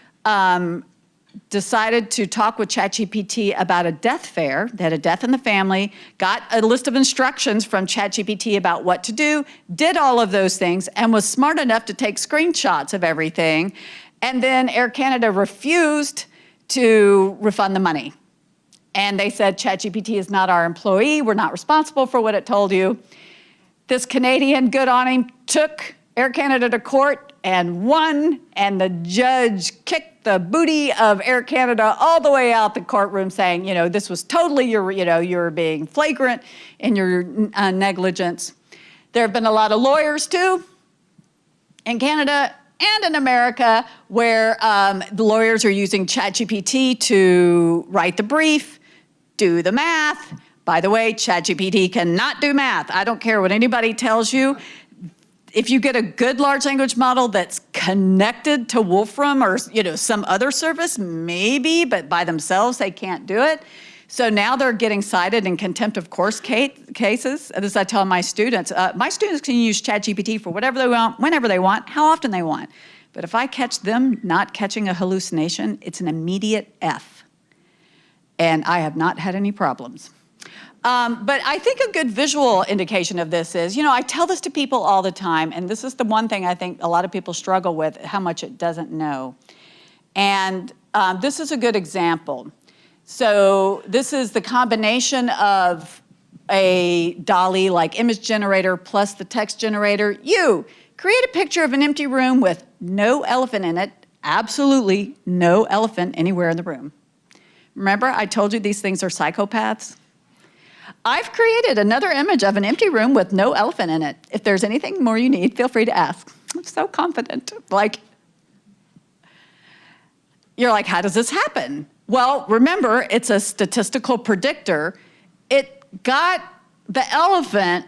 decided to talk with ChatGPT about a death fare. They had a death in the family, got a list of instructions from ChatGPT about what to do, did all of those things, and was smart enough to take screenshots of everything. And then Air Canada refused to refund the money. And they said, ChatGPT is not our employee. We're not responsible for what it told you. This Canadian, good on him, took Air Canada to court and won, and the judge kicked the booty of Air Canada all the way out the courtroom saying, you know, this was totally you're being flagrant in your negligence. There have been a lot of lawyers too in Canada and in America where the lawyers are using ChatGPT to write the brief, do the math. By the way, ChatGPT cannot do math. I don't care what anybody tells you. If you get a good large language model that's connected to Wolfram or some other service, maybe, but by themselves they can't do it. So now they're getting cited in contempt of court cases. As I tell my students can use ChatGPT for whatever they want, whenever they want, how often they want. But if I catch them not catching a hallucination, it's an immediate F. And I have not had any problems. But I think a good visual indication of this is, I tell this to people all the time, and this is the one thing I think a lot of people struggle with, how much it doesn't know. And this is a good example. So this is the combination of a DALL-E-like image generator plus the text generator. You create a picture of an empty room with no elephant in it, absolutely no elephant anywhere in the room. Remember, I told you these things are psychopaths? I've created another image of an empty room with no elephant in it. If there's anything more you need, feel free to ask. I'm so confident. You're like, how does this happen? Well, remember, it's a statistical predictor. It got the elephant,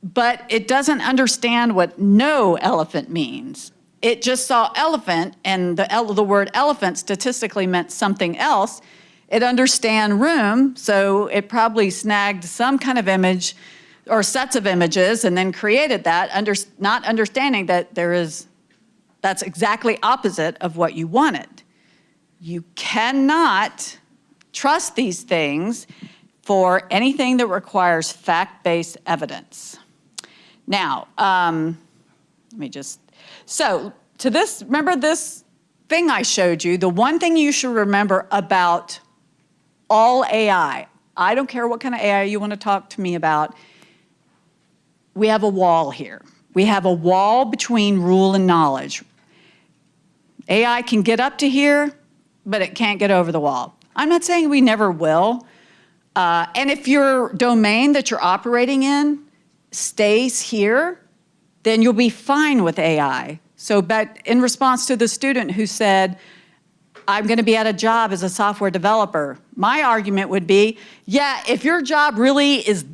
but it doesn't understand what no elephant means. It just saw elephant, and the word elephant statistically meant something else. It understands room, so it probably snagged some kind of image or sets of images and then created that, not understanding that that's exactly opposite of what you wanted. You cannot trust these things for anything that requires fact-based evidence. Now, remember this thing I showed you, the one thing you should remember about all AI, I don't care what kind of AI you want to talk to me about, we have a wall here. We have a wall between rule and knowledge. AI can get up to here, but it can't get over the wall. I'm not saying we never will. And if your domain that you're operating in stays here, then you'll be fine with AI. So, but in response to the student who said, I'm going to be at a job as a software developer, my argument would be, yeah, if your job really is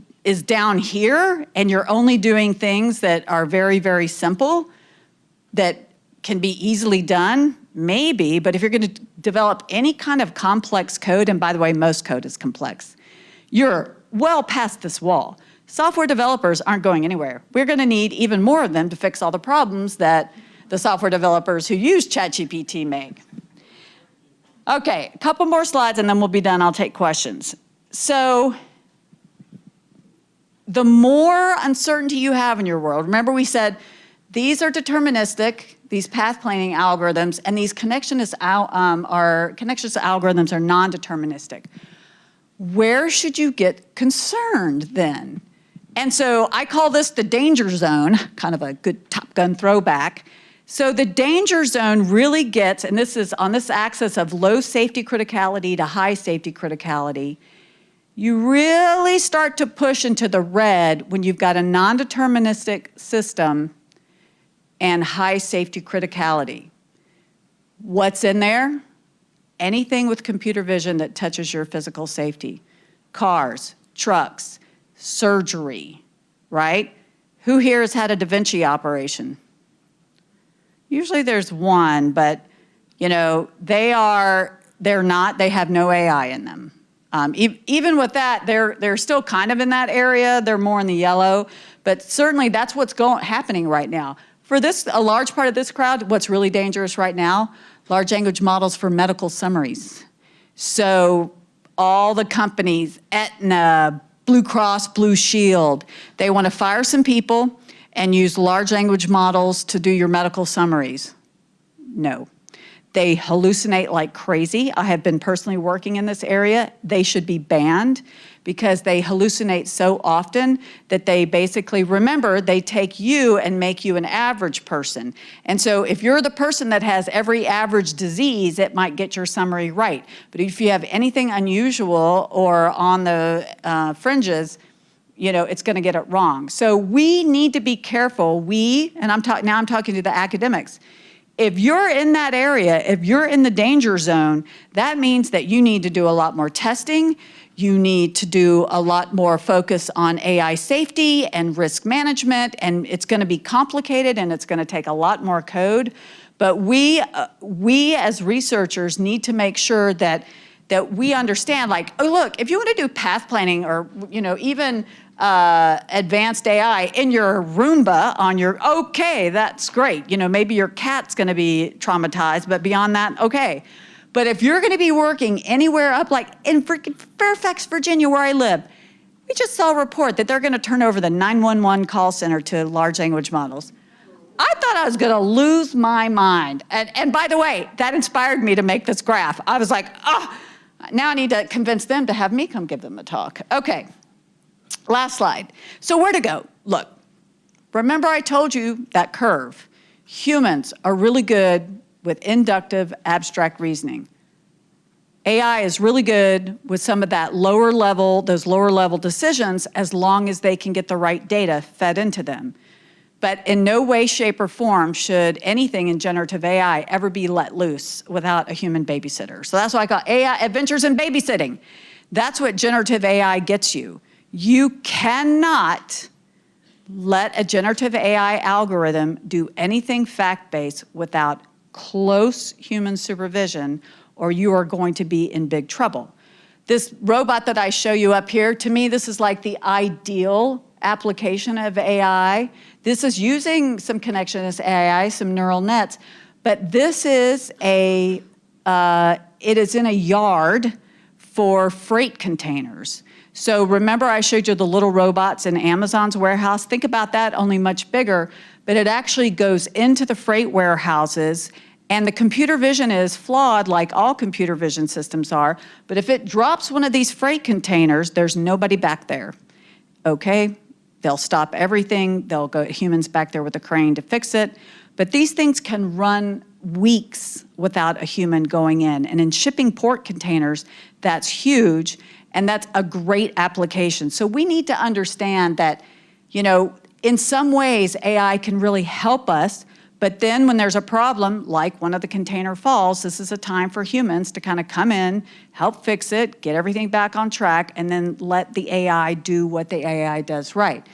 down here and you're only doing things that are very, very simple, that can be easily done, maybe, but if you're going to develop any kind of complex code, and by the way, most code is complex, you're well past this wall. Software developers aren't going anywhere. We're going to need even more of them to fix all the problems that the software developers who use ChatGPT make. Okay, a couple more slides and then we'll be done. I'll take questions. So the more uncertainty you have in your world, remember we said these are deterministic, these path planning algorithms, and these connections to algorithms are non-deterministic. Where should you get concerned then? And so I call this the danger zone, kind of a good Top Gun throwback. So the danger zone really gets, and this is on this axis of low safety criticality to high safety criticality, you really start to push into the red when you've got a non-deterministic system and high safety criticality. What's in there? Anything with computer vision that touches your physical safety. Cars, trucks, surgery, right? Who here has had a Da Vinci operation? Usually there's one, but you know, they have no AI in them. Even with that, they're still kind of in that area. They're more in the yellow, but certainly that's what's happening right now. For a large part of this crowd, what's really dangerous right now, large language models for medical summaries. So all the companies, Aetna, Blue Cross, Blue Shield, they want to fire some people and use large language models to do your medical summaries. No. They hallucinate like crazy. I have been personally working in this area. They should be banned because they hallucinate so often that they basically, remember, they take you and make you an average person. And so if you're the person that has every average disease, it might get your summary right. But if you have anything unusual or on the fringes, you know, it's gonna get it wrong. So we need to be careful. And now I'm talking to the academics. If you're in that area, if you're in the danger zone, that means that you need to do a lot more testing. You need to do a lot more focus on AI safety and risk management, and it's gonna be complicated and it's gonna take a lot more code. But we as researchers need to make sure that we understand, like, oh look, if you wanna do path planning or, you know, even advanced AI in your Roomba on your, okay, that's great. You know, maybe your cat's gonna be traumatized, but beyond that, okay. But if you're gonna be working anywhere up, like in Fairfax, Virginia, where I live, we just saw a report that they're gonna turn over the 911 call center to large language models. I thought I was gonna lose my mind. And by the way, that inspired me to make this graph. I was like, now I need to convince them to have me come give them a talk. Okay. Last slide. So where to go? Look, remember I told you that curve. Humans are really good with inductive abstract reasoning. AI is really good with some of that lower level, those lower level decisions, as long as they can get the right data fed into them. But in no way, shape, or form should anything in generative AI ever be let loose without a human babysitter. So that's why I call AI Adventures in Babysitting. That's what generative AI gets you. You cannot let a generative AI algorithm do anything fact-based without close human supervision, or you are going to be in big trouble. This robot that I show you up here, to me, this is like the ideal application of AI. This is using some connectionist AI, some neural nets, but this is it is in a yard for freight containers. So remember I showed you the little robots in Amazon's warehouse? Think about that, only much bigger, but it actually goes into the freight warehouses, and the computer vision is flawed like all computer vision systems are, but if it drops one of these freight containers, there's nobody back there, okay? They'll stop everything, they'll go humans back there with a crane to fix it, but these things can run weeks without a human going in, and in shipping port containers, that's huge. And that's a great application. So we need to understand that, you know, in some ways AI can really help us, but then when there's a problem, like one of the container falls, this is a time for humans to kind of come in, help fix it, get everything back on track, and then let the AI do what the AI does right.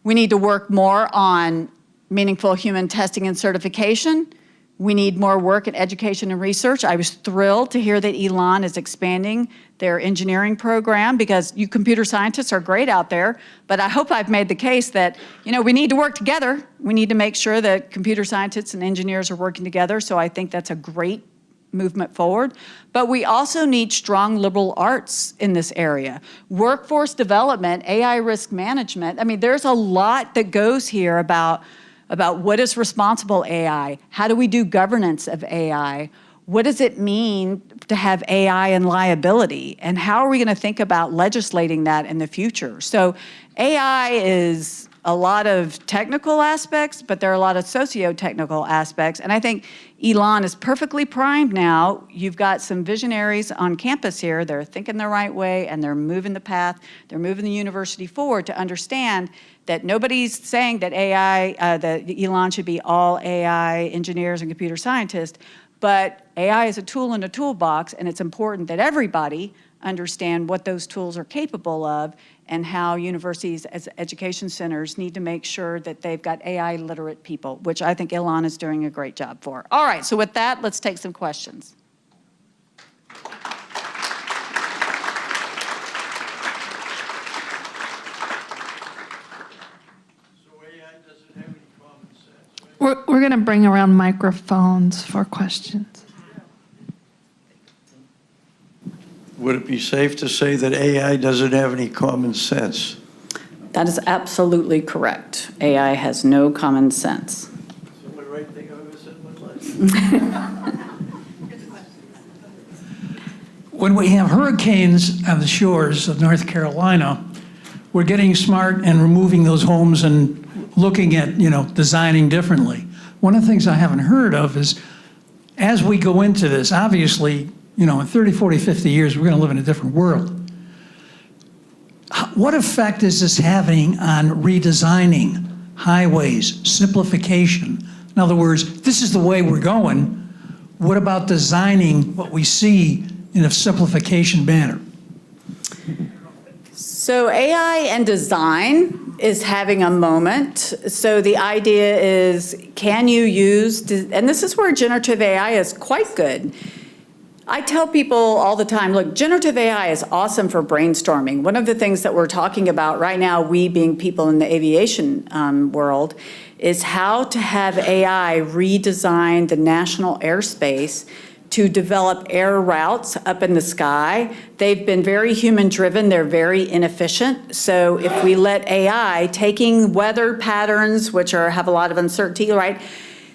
We need to work more on meaningful human testing and certification. We need more work in education and research. I was thrilled to hear that Elon is expanding their engineering program, because you computer scientists are great out there, but I hope I've made the case that, you know, we need to work together. We need to make sure that computer scientists and engineers are working together, so I think that's a great movement forward. But we also need strong liberal arts in this area. Workforce development, AI risk management. I mean, there's a lot that goes here about what is responsible AI, how do we do governance of AI, what does it mean to have AI and liability, and how are we going to think about legislating that in the future? So AI is a lot of technical aspects, but there are a lot of socio-technical aspects, and I think Elon is perfectly primed now. You've got some visionaries on campus here, they're thinking the right way, and they're moving the path, they're moving the university forward to understand that nobody's saying that that Elon should be all AI engineers and computer scientists, but AI is a tool in a toolbox, and it's important that everybody understand what those tools are capable of and how universities as education centers need to make sure that they've got AI literate people, which I think Elon is doing a great job for. All right, so with that, let's take some questions. We're going to bring around microphones for questions. Would it be safe to say that AI doesn't have any common sense? That is absolutely correct. AI has no common sense. It's the only right thing I've ever said in my life. When we have hurricanes on the shores of North Carolina, we're getting smart and removing those homes and looking at, designing differently. One of the things I haven't heard of is, as we go into this, obviously, in 30, 40, 50 years, we're going to live in a different world. What effect is this having on redesigning highways, simplification? In other words, this is the way we're going. What about designing what we see in a simplification manner? So AI and design is having a moment. So the idea is, can you use, and this is where generative AI is quite good. I tell people all the time, look, generative AI is awesome for brainstorming. One of the things that we're talking about right now, we being people in the aviation world, is how to have AI redesign the national airspace to develop air routes up in the sky. They've been very human-driven. They're very inefficient. So if we let AI, taking weather patterns, which have a lot of uncertainty, right?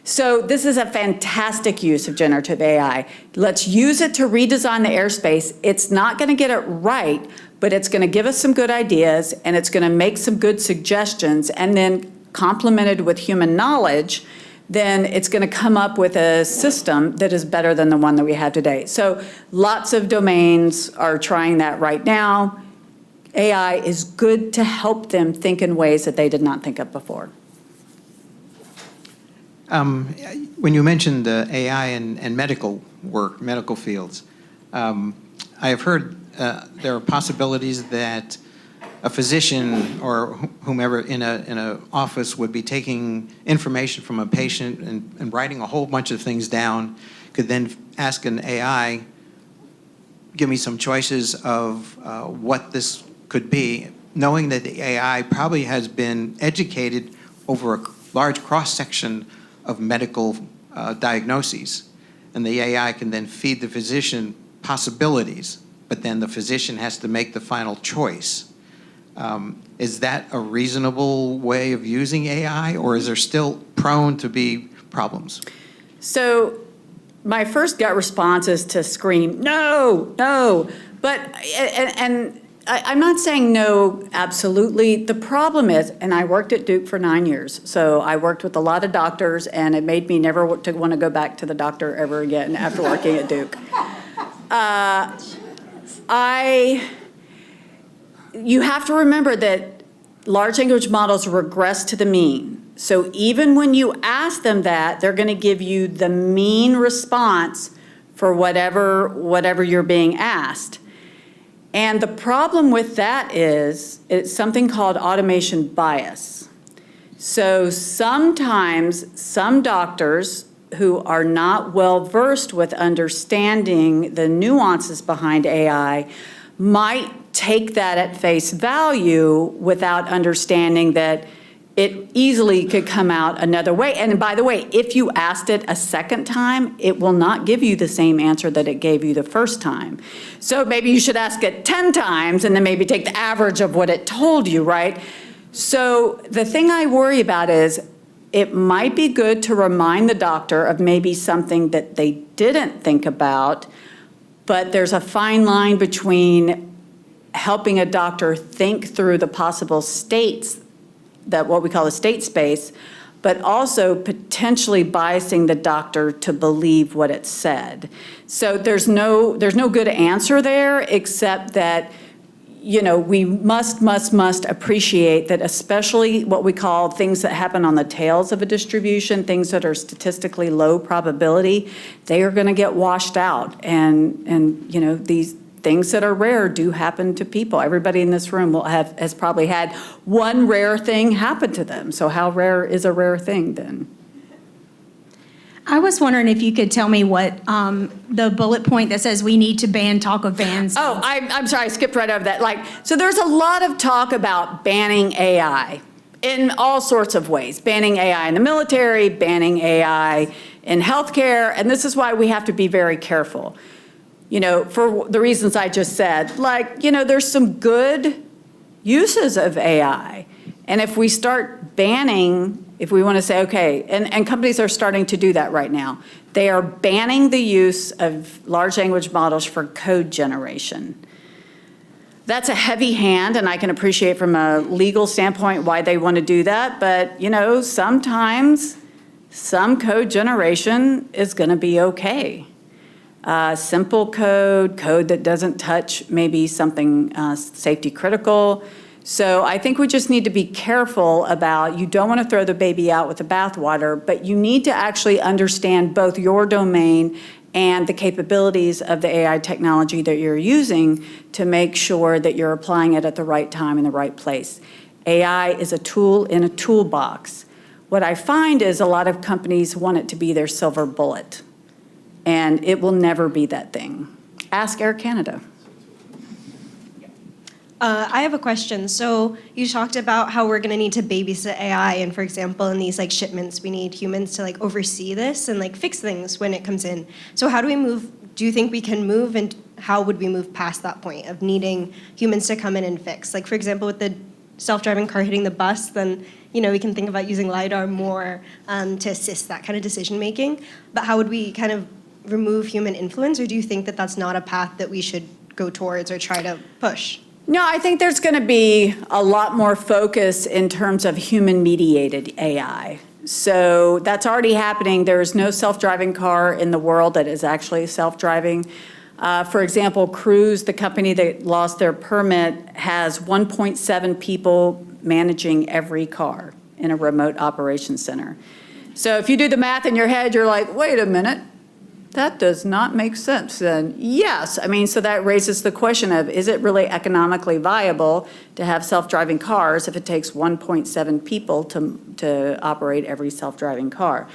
So this is a fantastic use of generative AI. Let's use it to redesign the airspace. It's not going to get it right, but it's going to give us some good ideas, and it's going to make some good suggestions, and then complemented with human knowledge, then it's going to come up with a system that is better than the one that we have today. So lots of domains are trying that right now. AI is good to help them think in ways that they did not think of before. When you mentioned AI and medical work, medical fields, I have heard there are possibilities that a physician or whomever in a office would be taking information from a patient and writing a whole bunch of things down, could then ask an AI, give me some choices of what this could be, knowing that the AI probably has been educated over a large cross-section of medical diagnoses. And the AI can then feed the physician possibilities, but then the physician has to make the final choice. Is that a reasonable way of using AI, or is there still prone to be problems? So my first gut response is to scream, no, no. But, and I'm not saying no, absolutely. The problem is, and I worked at Duke for 9 years, so I worked with a lot of doctors, and it made me never want to go back to the doctor ever again after working at Duke. You have to remember that large language models regress to the mean. So even when you ask them that, they're going to give you the mean response for whatever you're being asked. And the problem with that is it's something called automation bias. So sometimes some doctors who are not well versed with understanding the nuances behind AI might take that at face value without understanding that it easily could come out another way. And by the way, if you asked it a second time, it will not give you the same answer that it gave you the first time. So maybe you should ask it 10 times and then maybe take the average of what it told you, right? So the thing I worry about is it might be good to remind the doctor of maybe something that they didn't think about, but there's a fine line between helping a doctor think through the possible states, that what we call a state space, but also potentially biasing the doctor to believe what it said. So there's no good answer there, except that, we must appreciate that, especially what we call things that happen on the tails of a distribution, things that are statistically low probability, they are going to get washed out. And things that are rare do happen to people. Everybody in this room has probably had one rare thing happen to them. So how rare is a rare thing then? I was wondering if you could tell me what the bullet point that says we need to ban talk of bans. Oh, I'm sorry, I skipped right over that. So there's a lot of talk about banning AI in all sorts of ways. Banning AI in the military, banning AI in healthcare, and this is why we have to be very careful. For the reasons I just said, there's some good uses of AI. And if we start banning, if we want to say, okay, and companies are starting to do that right now, they are banning the use of large language models for code generation. That's a heavy hand, and I can appreciate from a legal standpoint why they want to do that, but sometimes some code generation is going to be okay. Simple code that doesn't touch maybe something safety critical. So I think we just need to be careful about, you don't want to throw the baby out with the bathwater, but you need to actually understand both your domain and the capabilities of the AI technology that you're using to make sure that you're applying it at the right time in the right place. AI is a tool in a toolbox. What I find is a lot of companies want it to be their silver bullet, and it will never be that thing. Ask Air Canada. I have a question. So you talked about how we're going to need to babysit AI, and for example, in these shipments, we need humans to oversee this and fix things when it comes in. So how do we move? Do you think we can move, and how would we move past that point of needing humans to come in and fix? For example, with the self-driving car hitting the bus, then we can think about using LiDAR more to assist that kind of decision making. But how would we kind of remove human influence, or do you think that that's not a path that we should go towards or try to push? No, I think there's going to be a lot more focus in terms of human-mediated AI. So that's already happening. There is no self-driving car in the world that is actually self-driving. For example, Cruise, the company that lost their permit, has 1.7 people managing every car in a remote operations center. So if you do the math in your head, you're like, wait a minute. That does not make sense then. Yes, so that raises the question of, is it really economically viable to have self-driving cars if it takes 1.7 people to operate every self-driving car?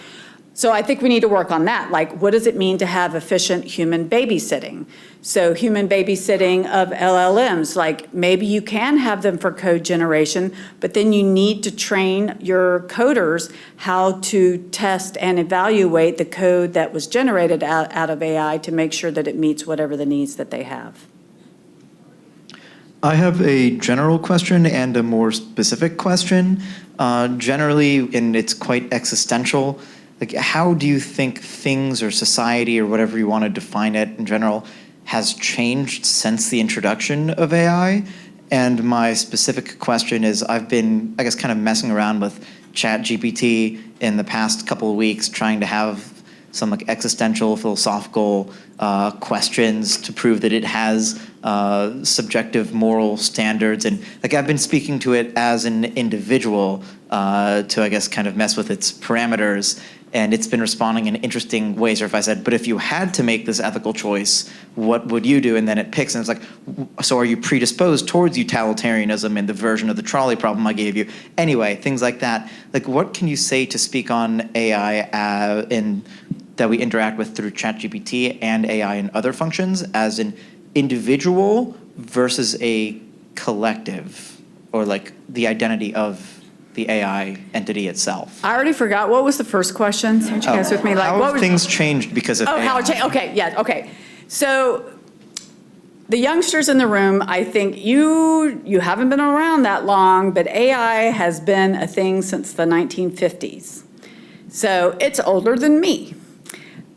So I think we need to work on that. What does it mean to have efficient human babysitting? So human babysitting of LLMs, maybe you can have them for code generation, but then you need to train your coders how to test and evaluate the code that was generated out of AI to make sure that it meets whatever the needs that they have. I have a general question and a more specific question. Generally, and it's quite existential, how do you think things or society or whatever you want to define it in general has changed since the introduction of AI? And my specific question is, I've been, kind of messing around with ChatGPT in the past couple of weeks, trying to have some existential, philosophical questions to prove that it has subjective moral standards. And I've been speaking to it as an individual to, kind of mess with its parameters. And it's been responding in interesting ways. Or if I said, but if you had to make this ethical choice, what would you do? And then it picks, and it's so are you predisposed towards utilitarianism in the version of the trolley problem I gave you? Anyway, things like that. What can you say to speak on AI that we interact with through ChatGPT and AI and other functions as an individual versus a collective, or the identity of the AI entity itself? I already forgot. What was the first question? Aren't you guys with me? How have things changed because of AI? How it changed? Okay, yeah, okay. So the youngsters in the room, I think you haven't been around that long, but AI has been a thing since the 1950s. So it's older than me.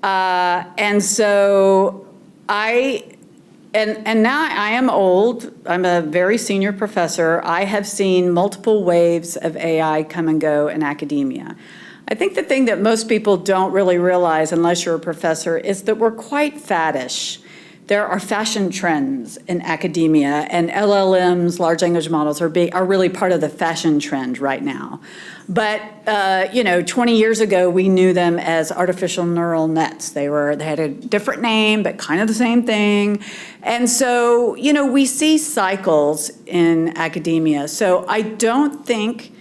And so And now I am old. I'm a very senior professor. I have seen multiple waves of AI come and go in academia. I think the thing that most people don't really realize, unless you're a professor, is that we're quite faddish. there are fashion trends in academia, and LLMs, large language models, are really part of the fashion trend right now. But 20 years ago, we knew them as artificial neural nets. They had a different name, but kind of the same thing. And so, we see cycles in academia. So I don't think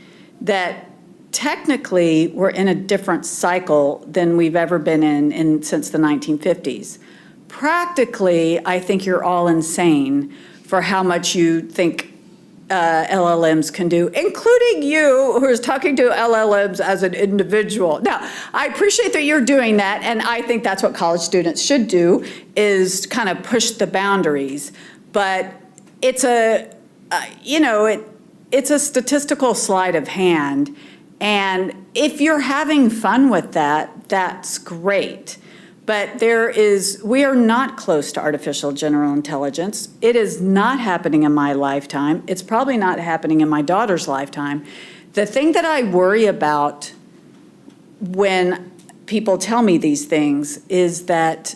that technically we're in a different cycle than we've ever been in since the 1950s. Practically, I think you're all insane for how much you think LLMs can do, including you, who is talking to LLMs as an individual. Now, I appreciate that you're doing that, and I think that's what college students should do, is kind of push the boundaries. But it's it's a statistical sleight of hand, and if you're having fun with that, that's great. But we are not close to artificial general intelligence. It is not happening in my lifetime. It's probably not happening in my daughter's lifetime. The thing that I worry about when people tell me these things is that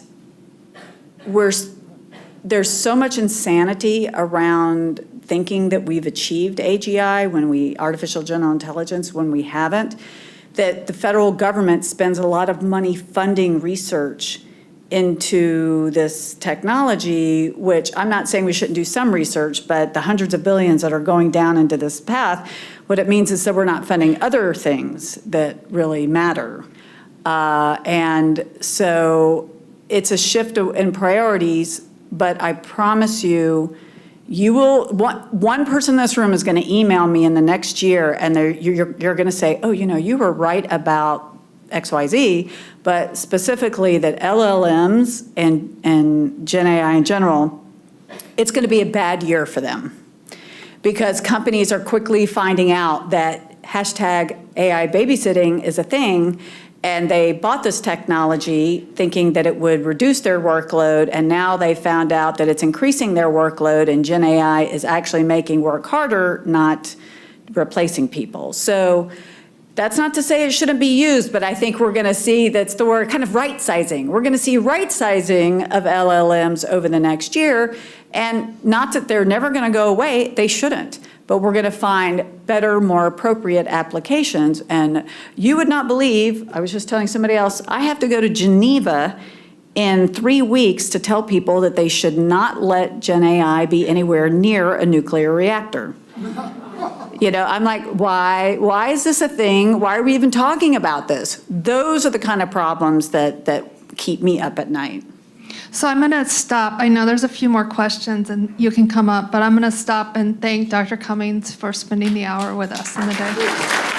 there's so much insanity around thinking that we've achieved AGI, artificial general intelligence, when we haven't, that the federal government spends a lot of money funding research into this technology, which I'm not saying we shouldn't do some research, but the hundreds of billions that are going down into this path, what it means is that we're not funding other things that really matter. And so it's a shift in priorities, but I promise you, one person in this room is going to email me in the next year, and you're going to say, oh, you were right about XYZ, but specifically that LLMs and Gen AI in general, it's going to be a bad year for them, because companies are quickly finding out that hashtag AI babysitting is a thing, and they bought this technology thinking that it would reduce their workload, and now they found out that it's increasing their workload, and Gen AI is actually making work harder, not replacing people. So that's not to say it shouldn't be used, but I think we're going to see, that's the word, kind of right-sizing. We're going to see right-sizing of LLMs over the next year, and not that they're never going to go away, they shouldn't. But we're going to find better, more appropriate applications. And you would not believe, I was just telling somebody else, I have to go to Geneva in 3 weeks to tell people that they should not let Gen AI be anywhere near a nuclear reactor. I'm like, why? Why is this a thing? Why are we even talking about this? Those are the kind of problems that keep me up at night. So I'm going to stop. I know there's a few more questions and you can come up, but I'm going to stop and thank Dr. Cummings for spending the hour with us in the day.